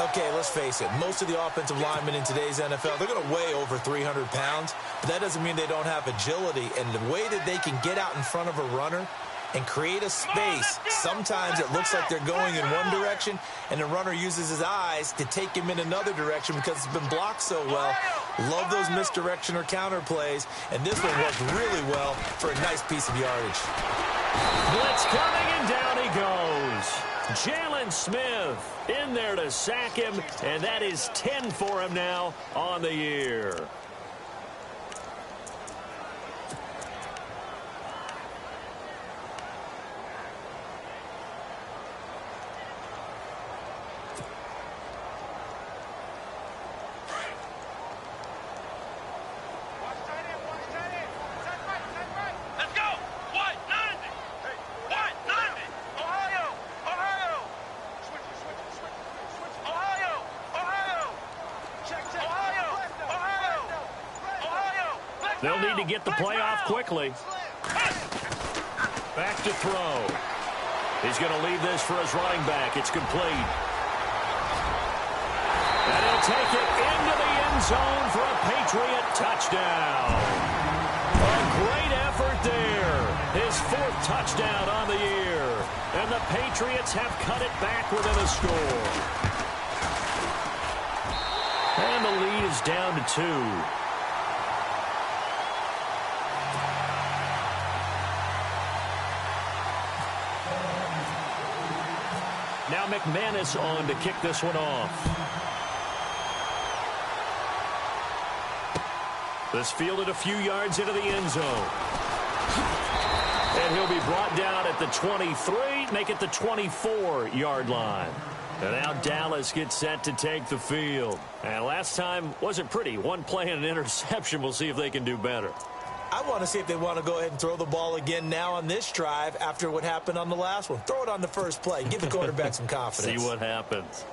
Okay, let's face it. Most of the offensive linemen in today's NFL, they're going to weigh over 300 pounds, but that doesn't mean they don't have agility. And the way that they can get out in front of a runner and create a space, sometimes it looks like they're going in one direction, and the runner uses his eyes to take him in another direction because it's been blocked so well. Love those misdirection or counter plays, and this one worked really well for a nice piece of yardage. Blitz coming, and down he goes. Jalen Smith in there to sack him, and that is 10 for him now on the year. Let's go! White, 90! White, 90! Ohio! Ohio! Ohio! They'll need to get the play off quickly. Back to throw. He's going to leave this for his running back. It's complete. And he'll take it into the end zone for a Patriot touchdown. A great effort there. His 4th touchdown on the year. And the Patriots have cut it back within a score. And the lead is down to 2. Now McManus on to kick this one off. This fielded a few yards into the end zone. And he'll be brought down at the 23, make it the 24-yard line. And now Dallas gets set to take the field. And last time wasn't pretty. One play and an interception. We'll see if they can do better. I want to see if they want to go ahead and throw the ball again now on this drive after what happened on the last one. Throw it on the first play. Give the quarterback some confidence. See what happens.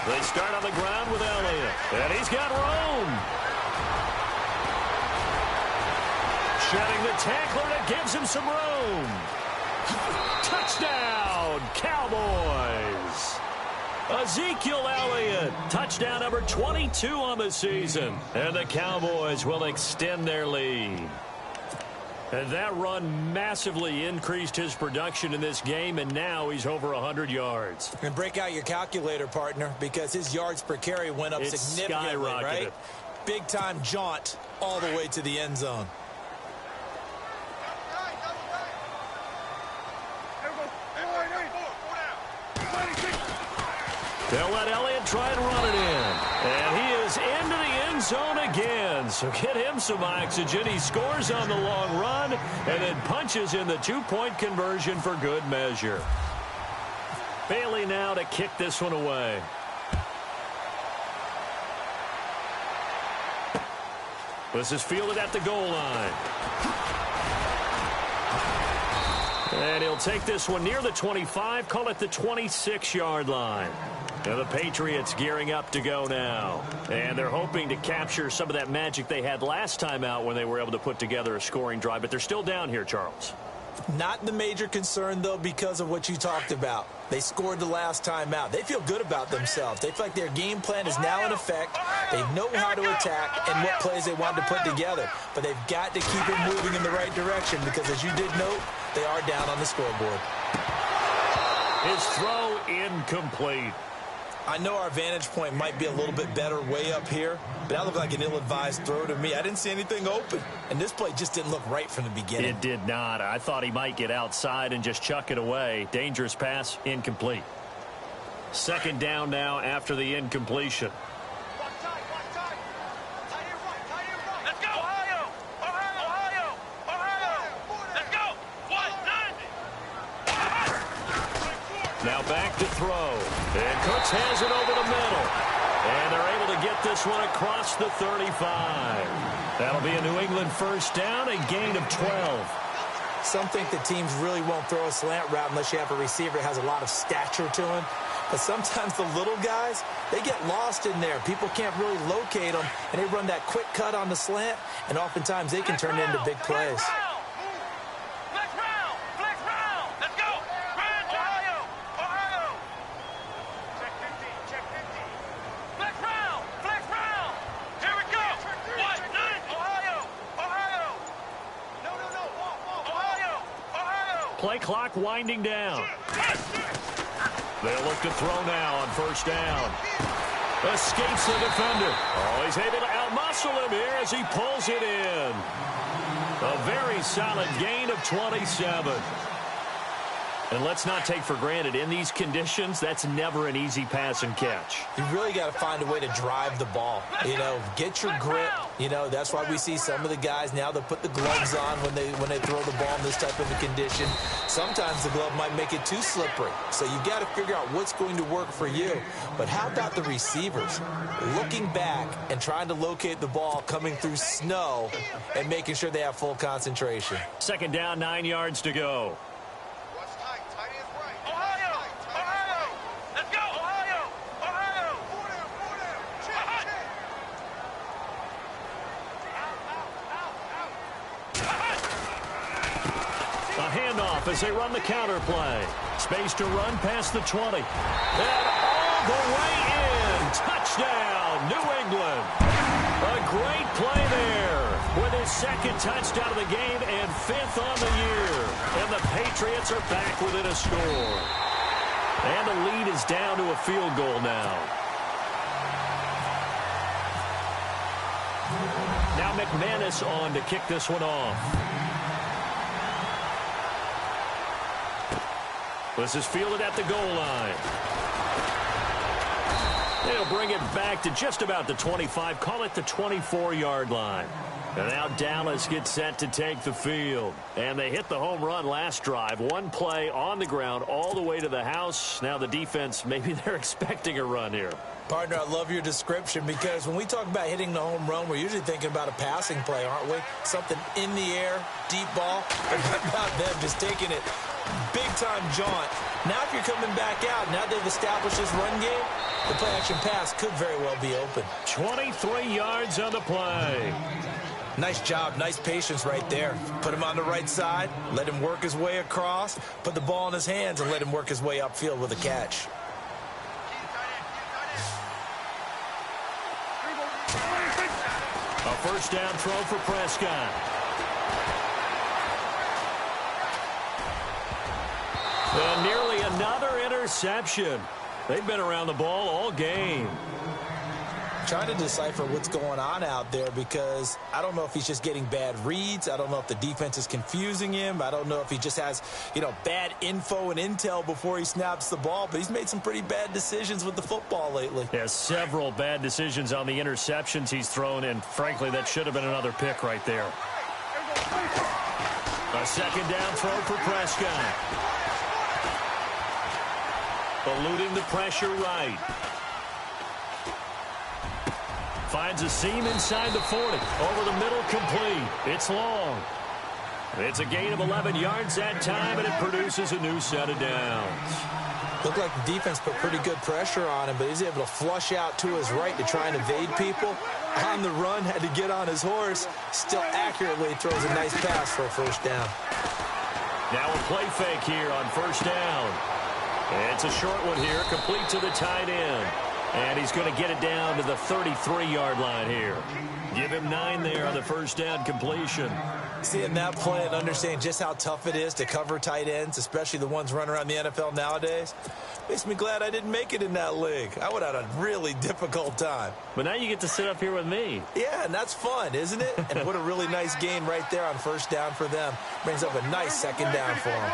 They start on the ground with Elliott. And he's got room. Shedding the tackler that gives him some room. Touchdown, Cowboys. Ezekiel Elliott, touchdown number 22 on the season. And the Cowboys will extend their lead. And that run massively increased his production in this game, and now he's over 100 yards. And break out your calculator, partner, because his yards per carry went up significantly, right? Big-time jaunt all the way to the end zone. They'll let Elliott try and run it in. And he is into the end zone again. So get him some oxygen. He scores on the long run and then punches in the 2-point conversion for good measure. Bailey now to kick this one away. This is fielded at the goal line. And he'll take this one near the 25, call it the 26-yard line. And the Patriots gearing up to go now. And they're hoping to capture some of that magic they had last time out when they were able to put together a scoring drive. But they're still down here, Charles. Not the major concern, though, because of what you talked about. They scored the last time out. They feel good about themselves. They feel like their game plan is now in effect. They know how to attack and what plays they want to put together. But they've got to keep it moving in the right direction because, as you did note, they are down on the scoreboard. His throw incomplete. I know our vantage point might be a little bit better way up here, but that looked like an ill-advised throw to me. I didn't see anything open, and this play just didn't look right from the beginning. It did not. I thought he might get outside and just chuck it away. Dangerous pass, incomplete. Second down now after the incompletion. Let's go! Ohio! Ohio! Ohio! Let's go! 190! Now back to throw. And Cooks has it over the middle. And they're able to get this one across the 35. That'll be a New England first down, a gain of 12. Some think that teams really won't throw a slant route unless you have a receiver that has a lot of stature to him. But sometimes the little guys, they get lost in there. People can't really locate them, and they run that quick cut on the slant, and oftentimes they can turn it into big plays. Play clock winding down. They'll look to throw now on first down. Escapes the defender. Oh, he's able to outmuscle him here as he pulls it in. A very solid gain of 27. And let's not take for granted, in these conditions, that's never an easy pass and catch. You really got to find a way to drive the ball. You know, get your grip, You know, that's why we see some of the guys now that put the gloves on when they throw the ball in this type of a condition. Sometimes the glove might make it too slippery. So you've got to figure out what's going to work for you. But how about the receivers? Looking back and trying to locate the ball coming through snow and making sure they have full concentration. Second down, 9 yards to go. As they run the counter play. Space to run past the 20. And all the way in. Touchdown, New England. A great play there with his second touchdown of the game and 5th on the year. And the Patriots are back within a score. And the lead is down to a field goal now. Now McManus on to kick this one off. This is fielded at the goal line. They'll bring it back to just about the 25. Call it the 24-yard line. And now Dallas gets set to take the field. And they hit the home run last drive. One play on the ground all the way to the house. Now the defense, maybe they're expecting a run here. Partner, I love your description because when we talk about hitting the home run, we're usually thinking about a passing play, aren't we? Something in the air, deep ball. But what about them just taking it big-time jaunt? Now if you're coming back out, now they've established this run game, the play-action pass could very well be open. 23 yards on the play. Nice job, nice patience right there. Put him on the right side, let him work his way across, put the ball in his hands, and let him work his way upfield with a catch. A first down throw for Prescott. And nearly another interception. They've been around the ball all game. Trying to decipher what's going on out there because I don't know if he's just getting bad reads. I don't know if the defense is confusing him. I don't know if he just has, bad info and intel before he snaps the ball. But he's made some pretty bad decisions with the football lately. Has several bad decisions on the interceptions he's thrown, and frankly, that should have been another pick right there. A second down throw for Prescott. Eluding the pressure right. Finds a seam inside the 40. Over the middle, complete. It's long. It's a gain of 11 yards that time, and it produces a new set of downs. Looked like the defense put pretty good pressure on him, but he's able to flush out to his right to try and evade people. On the run, had to get on his horse. Still accurately throws a nice pass for a first down. Now a play fake here on first down. It's a short one here, complete to the tight end. And he's going to get it down to the 33-yard line here. Give him 9 there on the first down completion. Seeing that play and understanding just how tough it is to cover tight ends, especially the ones running around the NFL nowadays, makes me glad I didn't make it in that league. I would have had a really difficult time. But now you get to sit up here with me. Yeah, and that's fun, isn't it? And what a really nice gain right there on first down for them. Brings up a nice second down for them.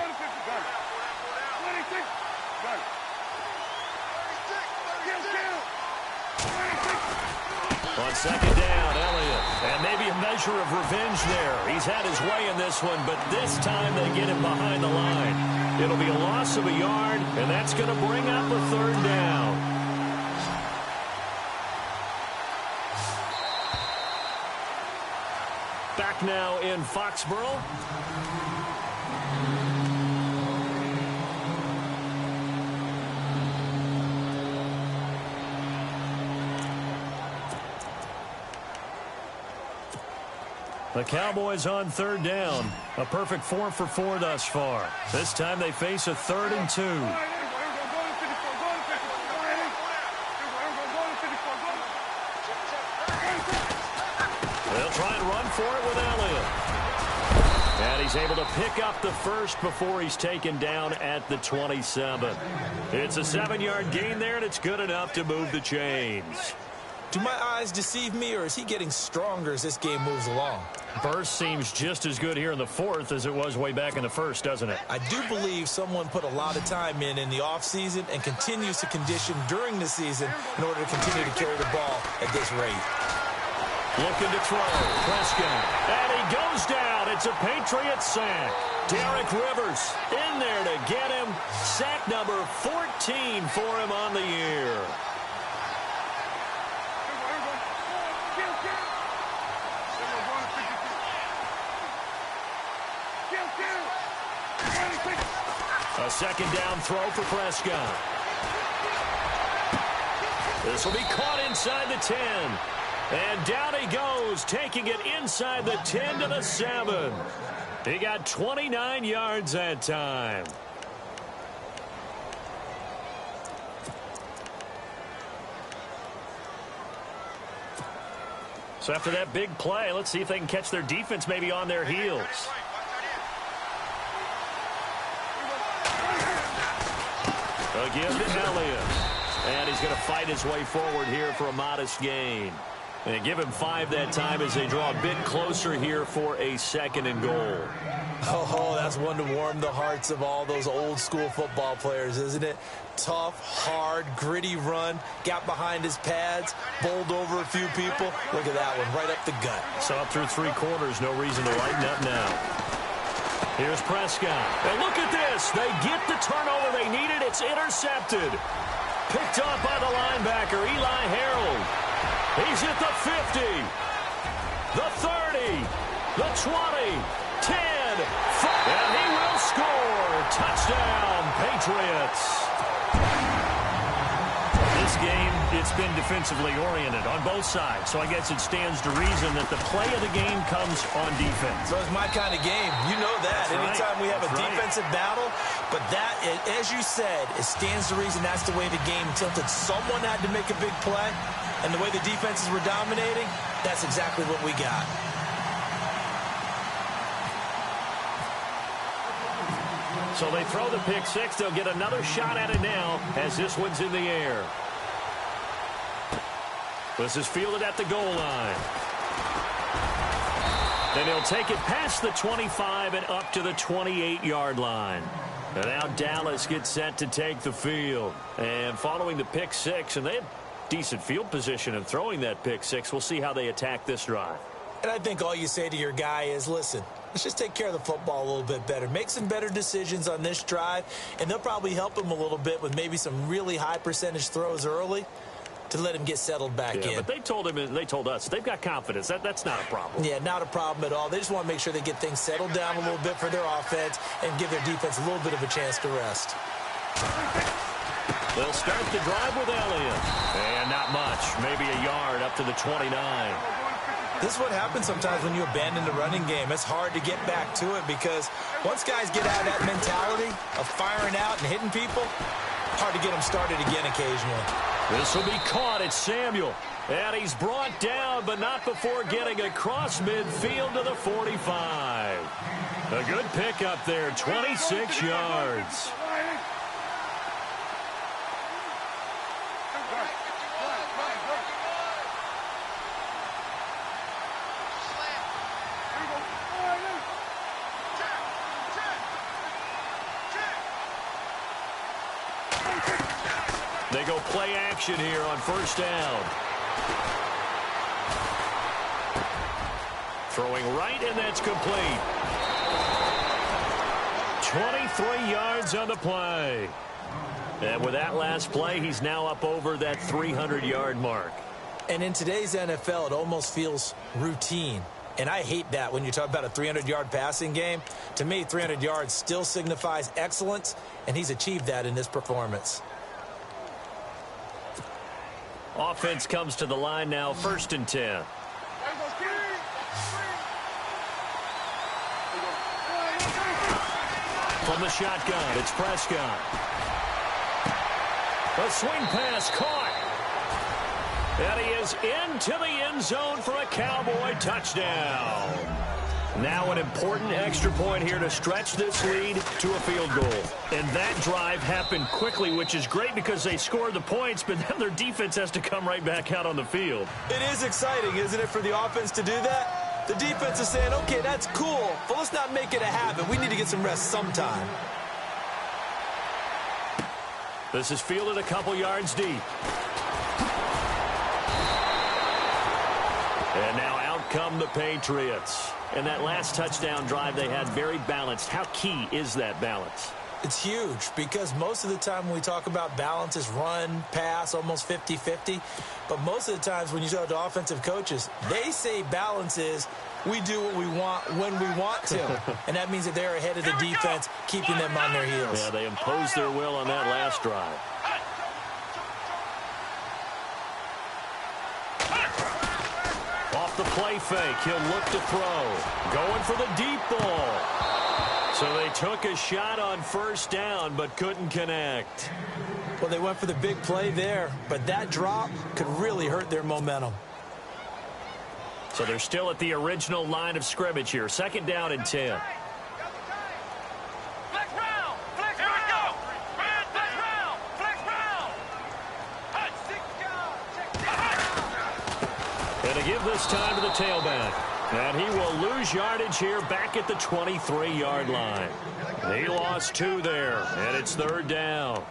On second down, Elliott. And maybe a measure of revenge there. He's had his way in this one, but this time they get him behind the line. It'll be a loss of a yard, and that's going to bring up a third down. Back now in Foxborough. The Cowboys on third down. A perfect 4 for 4 thus far. This time they face a 3rd and 2. They'll try and run for it with Elliott. And he's able to pick up the first before he's taken down at the 27. It's a 7-yard gain there, and it's good enough to move the chains. Do my eyes deceive me, or is he getting stronger as this game moves along? Burst seems just as good here in the 4th as it was way back in the 1st, doesn't it? I do believe someone put a lot of time in the offseason and continues to condition during the season in order to continue to carry the ball at this rate. Looking to throw. Prescott. And he goes down. It's a Patriot sack. Derek Rivers in there to get him. Sack number 14 for him on the year. A second down throw for Prescott. This will be caught inside the 10. And down he goes, taking it inside the 10 to the 7. He got 29 yards that time. So after that big play, let's see if they can catch their defense maybe on their heels. Again to Elliott. And he's going to fight his way forward here for a modest gain. And give him 5 that time as they draw a bit closer here for a 2nd and goal. Oh, that's one to warm the hearts of all those old school football players, isn't it? Tough, hard, gritty run. Got behind his pads, bowled over a few people. Look at that one, right up the gut. So up through 3 quarters, no reason to lighten up now. Here's Prescott. And look at this. They get the turnover they needed. It's intercepted. Picked up by the linebacker, Eli Harold. He's at the 50, the 30, the 20, 10, 5, and he will score. Touchdown, Patriots. This game, it's been defensively oriented on both sides, so I guess it stands to reason that the play of the game comes on defense. So it's my kind of game. You know that. That's Anytime right. we have a defensive battle, but that, as you said, it stands to reason that's the way the game tilted. Someone had to make a big play, and the way the defenses were dominating, that's exactly what we got. So they throw the pick 6. They'll get another shot at it now as this one's in the air. This is fielded at the goal line. And he'll take it past the 25 and up to the 28-yard line. And now Dallas gets set to take the field. And following the pick 6, and they had decent field position in throwing that pick 6. We'll see how they attack this drive. And I think all you say to your guy is, listen, let's just take care of the football a little bit better. Make some better decisions on this drive, and they'll probably help him a little bit with maybe some really high percentage throws early to let him get settled back in. But they told him, and they told us, they've got confidence. That's not a problem. Yeah, not a problem at all. They just want to make sure they get things settled down a little bit for their offense and give their defense a little bit of a chance to rest. They'll start the drive with Elliott. And not much. Maybe a yard up to the 29. This is what happens sometimes when you abandon the running game. It's hard to get back to it because once guys get out of that mentality of firing out and hitting people, hard to get them started again occasionally. This will be caught. It's Samuel. And he's brought down, but not before getting across midfield to the 45. A good pickup there, 26 yards. They go play action here on first down. Throwing right, and that's complete. 23 yards on the play. And with that last play, he's now up over that 300-yard mark. And in today's NFL, it almost feels routine. And I hate that when you talk about a 300-yard passing game. To me, 300 yards still signifies excellence, and he's achieved that in this performance. Offense comes to the line now, 1st and 10. From the shotgun, it's Prescott. A swing pass caught. And he is into the end zone for a Cowboy touchdown. Now an important extra point here to stretch this lead to a field goal. And that drive happened quickly, which is great because they scored the points, but then their defense has to come right back out on the field. It is exciting, isn't it, for the offense to do that? The defense is saying, okay, that's cool, but let's not make it a habit. We need to get some rest sometime. This is fielded a couple yards deep. And now out come the Patriots. And that last touchdown drive they had very balanced. How key is that balance? It's huge because most of the time when we talk about balance is run, pass, almost 50-50. But most of the times when you talk to offensive coaches, they say balance is we do what we want when we want to. And that means that they're ahead of the defense, keeping them on their heels. Yeah, they imposed their will on that last drive. Off the play fake, he'll look to throw. Going for the deep ball. So they took a shot on first down, but couldn't connect. Well, they went for the big play there, but that drop could really hurt their momentum. So they're still at the original line of scrimmage here. 2nd down and 10. Flex round. Flex round. Here we go. Flex round. Flex round. And to give this time to the tailback. And he will lose yardage here back at the 23-yard line. He lost 2 there, and it's 3rd down.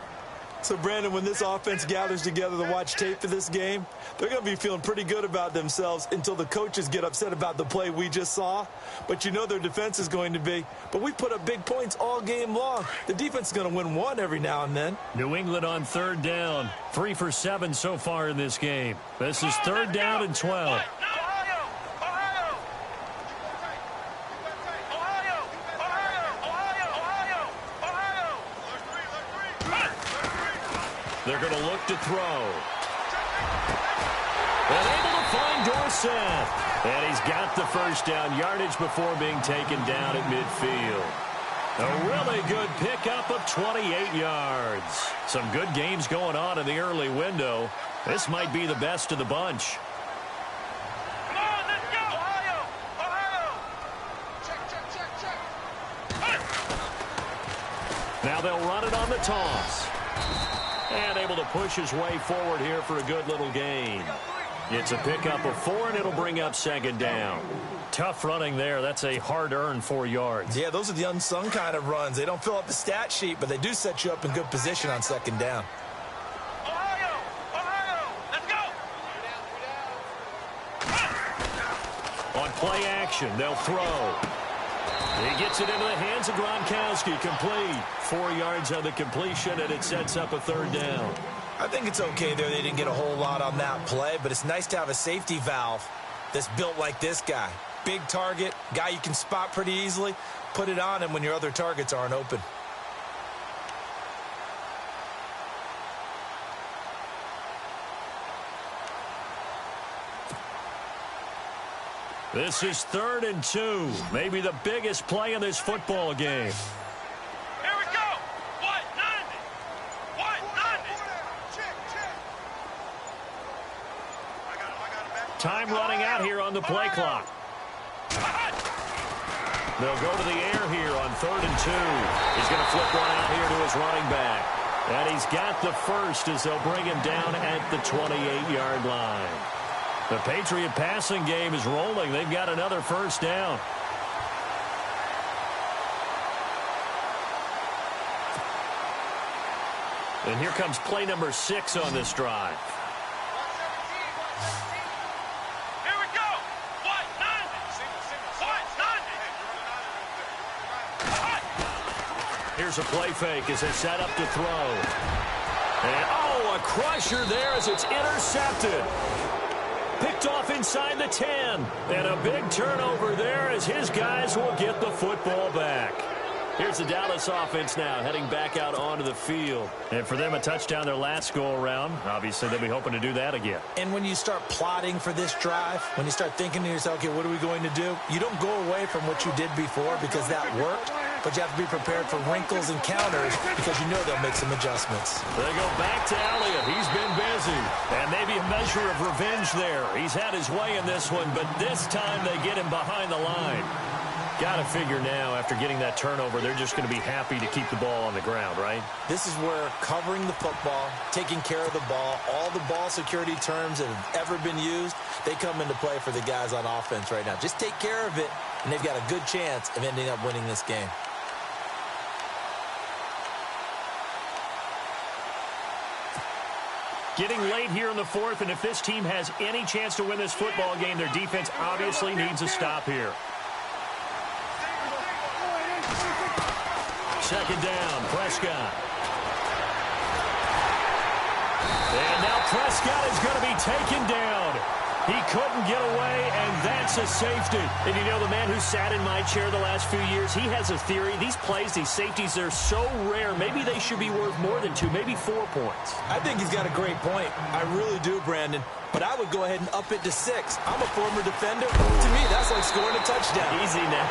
So, Brandon, when this offense gathers together to watch tape for this game, they're going to be feeling pretty good about themselves until the coaches get upset about the play we just saw. But you know their defense is going to be. But we put up big points all game long. The defense is going to win one every now and then. New England on 3rd down. 3 for 7 so far in this game. This is 3rd down and 12. They're going to look to throw. And able to find Dorsett. And he's got the first down yardage before being taken down at midfield. A really good pickup of 28 yards. Some good games going on in the early window. This might be the best of the bunch. Come on, let's go. Ohio. Check. Now they'll run it on the toss. And able to push his way forward here for a good little gain. It's a pickup of 4, and it'll bring up 2nd down. Tough running there. That's a hard-earned 4 yards. Yeah, those are the unsung kind of runs. They don't fill up the stat sheet, but they do set you up in good position on 2nd down. Ohio. Let's go. On play action, they'll throw. He gets it into the hands of Gronkowski. Complete. 4 yards on the completion, and it sets up a 3rd down. I think it's okay there. They didn't get a whole lot on that play, but it's nice to have a safety valve that's built like this guy. Big target, guy you can spot pretty easily. Put it on him when your other targets aren't open. This is 3rd and 2. Maybe the biggest play in this football game. Here we go. 190. Time running out here on the play clock. They'll go to the air here on 3rd and 2. He's going to flip one out here to his running back. And he's got the first as they'll bring him down at the 28-yard line. The Patriot passing game is rolling. They've got another first down. And here comes play number 6 on this drive. Here we go. 190. Here's a play fake as they set up to throw. And, oh, a crusher there as it's intercepted. Picked off inside the 10. And a big turnover there as his guys will get the football back. Here's the Dallas offense now heading back out onto the field. And for them, a touchdown their last go-around. Obviously, they'll be hoping to do that again. And when you start plotting for this drive, when you start thinking to yourself, okay, what are we going to do? You don't go away from what you did before because that worked. But you have to be prepared for wrinkles and counters because you know they'll make some adjustments. They go back to Elliott. He's been busy. And maybe a measure of revenge there. He's had his way in this one, but this time they get him behind the line. Got to figure now, after getting that turnover, they're just going to be happy to keep the ball on the ground, right? This is where covering the football, taking care of the ball, all the ball security terms that have ever been used, they come into play for the guys on offense right now. Just take care of it, and they've got a good chance of ending up winning this game. Getting late here in the fourth, and if this team has any chance to win this football game, their defense obviously needs a stop here. Second down, Prescott. And now Prescott is going to be taken down. He couldn't get away, and that's a safety. And you know, the man who sat in my chair the last few years, he has a theory. These plays, these safeties, they're so rare. Maybe they should be worth more than 2, maybe 4 points. I think he's got a great point. I really do, Brandon. But I would go ahead and up it to 6. I'm a former defender. To me, that's like scoring a touchdown. Easy now.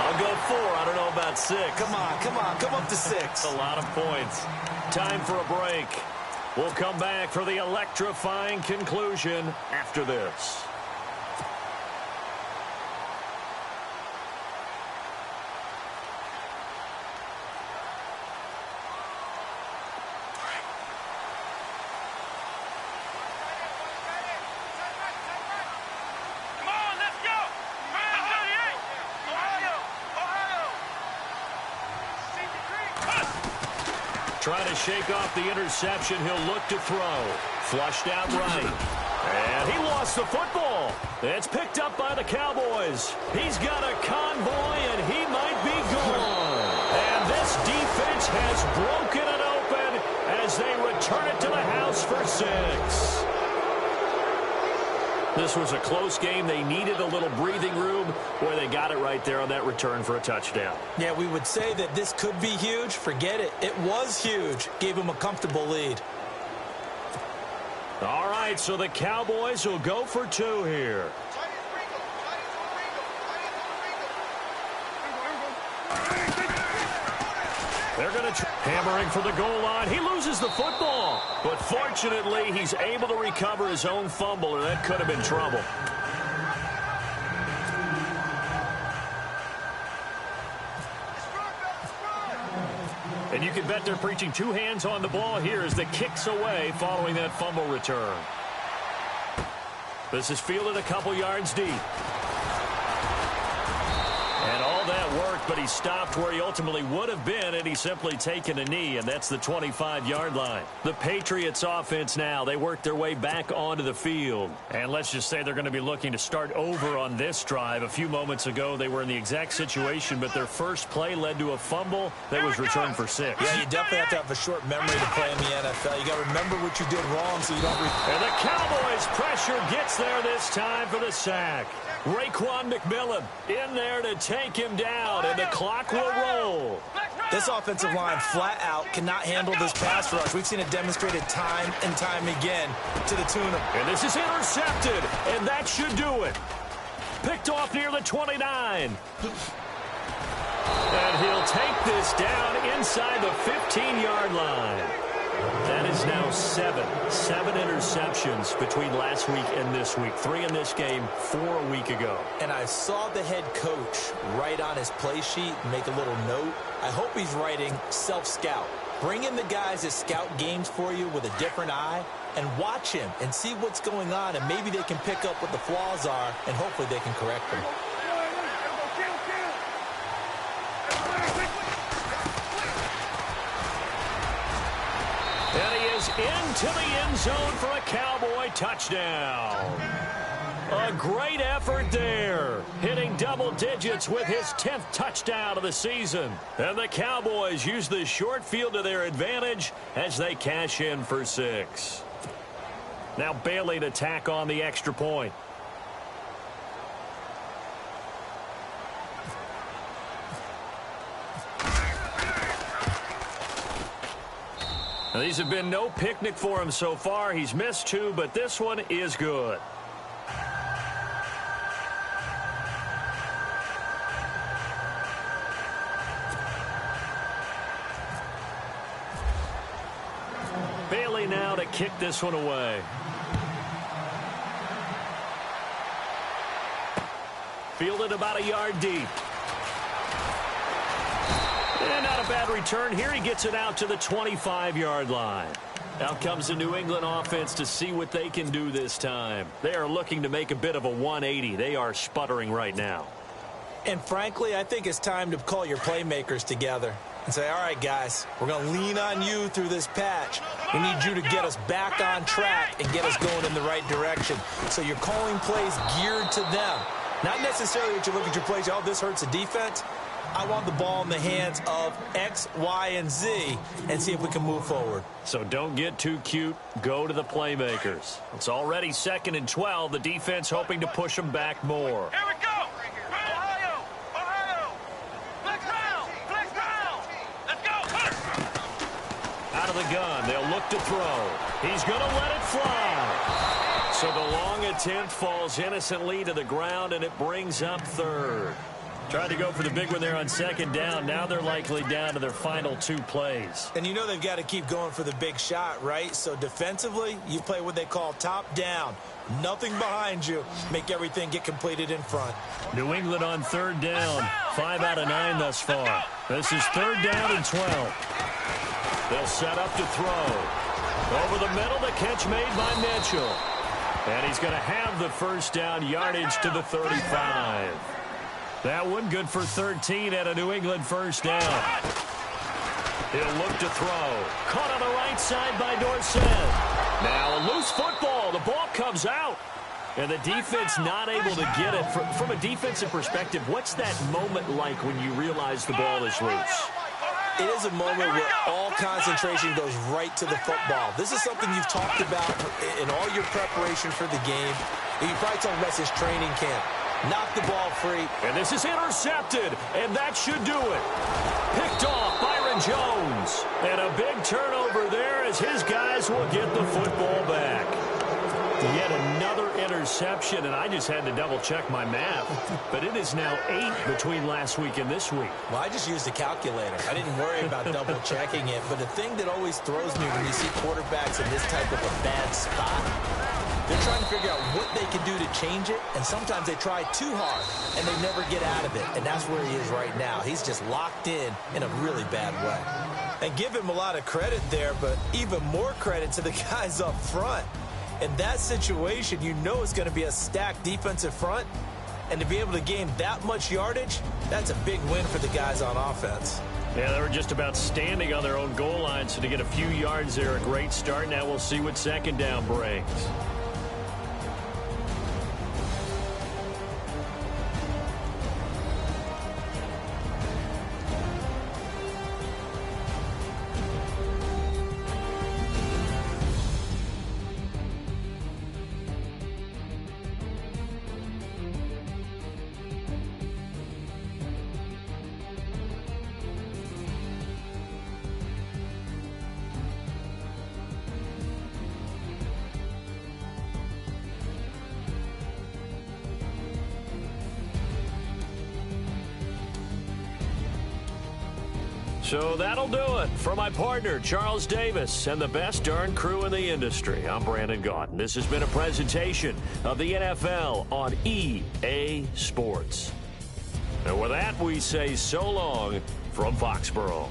I'll go 4. I don't know about 6. Come on. Come up to 6. A lot of points. Time for a break. We'll come back for the electrifying conclusion after this. Come on, let's go. Ohio. Trying to shake off the interception. He'll look to throw. Flushed out right. And he lost the football. It's picked up by the Cowboys. He's got a convoy, and he might be gone. And this defense has broken it open as they return it to the house for 6. This was a close game. They needed a little breathing room. Boy, they got it right there on that return for a touchdown. Yeah, we would say that this could be huge. Forget it. It was huge. Gave him a comfortable lead. All right, so the Cowboys will go for 2 here. They're going to hammering for the goal line. He loses the football. But fortunately, he's able to recover his own fumble, or that could have been trouble. And you can bet they're preaching 2 hands on the ball here as the kick's away following that fumble return. This is fielded a couple yards deep. And all that worked, but he stopped where he ultimately would have been had he simply taken a knee, and that's the 25-yard line. The Patriots offense now, they work their way back onto the field. And let's just say they're going to be looking to start over on this drive. A few moments ago, they were in the exact situation, but their first play led to a fumble that was returned for 6. Yeah, you definitely have to have a short memory to play in the NFL. You got to remember what you did wrong so you don't... And the Cowboys' pressure gets there this time for the sack. Raekwon McMillan in there to take him down, and the clock will roll. This offensive line flat out cannot handle this pass rush. We've seen it demonstrated time and time again to the tune of... And this is intercepted, and that should do it. Picked off near the 29. And he'll take this down inside the 15-yard line. That is now 7 interceptions between last week and this week. 3 in this game, 4 a week ago. And I saw the head coach write on his play sheet, make a little note. I hope he's writing self-scout. Bring in the guys that scout games for you with a different eye and watch him and see what's going on, and maybe they can pick up what the flaws are, and hopefully they can correct them. And he is into the end zone for a Cowboy touchdown. A great effort there, hitting double digits with his 10th touchdown of the season. And the Cowboys use the short field to their advantage as they cash in for 6. Now Bailey to tack on the extra point. Now, these have been no picnic for him so far. He's missed 2, but this one is good. Bailey now to kick this one away. Fielded about a yard deep. And not a bad return here. He gets it out to the 25-yard line. Out comes the New England offense to see what they can do this time. They are looking to make a bit of a 180. They are sputtering right now. And frankly, I think it's time to call your playmakers together. and say, all right, guys, we're going to lean on you through this patch. We need you to get us back on track and get us going in the right direction. So you're calling plays geared to them. Not necessarily that you look at your plays, oh, this hurts the defense. I want the ball in the hands of X, Y, and Z and see if we can move forward. So don't get too cute. Go to the playmakers. It's already 2nd and 12. The defense hoping to push them back more. Here we go. Ohio. Ohio. Flex round. Flex round. Let's go. Out of the gun. They'll look to throw. He's going to let it fly. So the long attempt falls innocently to the ground, and it brings up 3rd. Tried to go for the big one there on 2nd down. Now they're likely down to their final 2 plays. And you know they've got to keep going for the big shot, right? So defensively, you play what they call top down. Nothing behind you. Make everything get completed in front. New England on 3rd down. 5 out of 9 thus far. This is 3rd down and 12. They'll set up to throw. Over the middle, the catch made by Mitchell. And he's going to have the 1st down yardage to the 35. That one good for 13 at a New England 1st down. He'll look to throw. Caught on the right side by Dorsett. Now a loose football. The ball comes out. And the defense not able to get it. From a defensive perspective, what's that moment like when you realize the ball is loose? It is a moment where all concentration goes right to the football. This is something you've talked about in all your preparation for the game. And you probably talked about this training camp. Knock the ball free. And this is intercepted, and that should do it. Picked off Byron Jones. And a big turnover there as his guys will get the football back. Yet another interception, and I just had to double-check my math. But it is now 8 between last week and this week. Well, I just used a calculator. I didn't worry about double-checking it. But the thing that always throws me when you see quarterbacks in this type of a bad spot, they're trying to figure out what they can do to change it, and sometimes they try too hard, and they never get out of it, and that's where he is right now. He's just locked in a really bad way. And give him a lot of credit there, but even more credit to the guys up front. In that situation, you know it's going to be a stacked defensive front, and to be able to gain that much yardage, that's a big win for the guys on offense. Yeah, they were just about standing on their own goal line, so to get a few yards there, a great start. Now we'll see what 2nd down brings. So that'll do it. For my partner, Charles Davis, and the best darn crew in the industry, I'm Brandon Gaudin. This has been a presentation of the NFL on EA Sports. And with that, we say so long from Foxborough.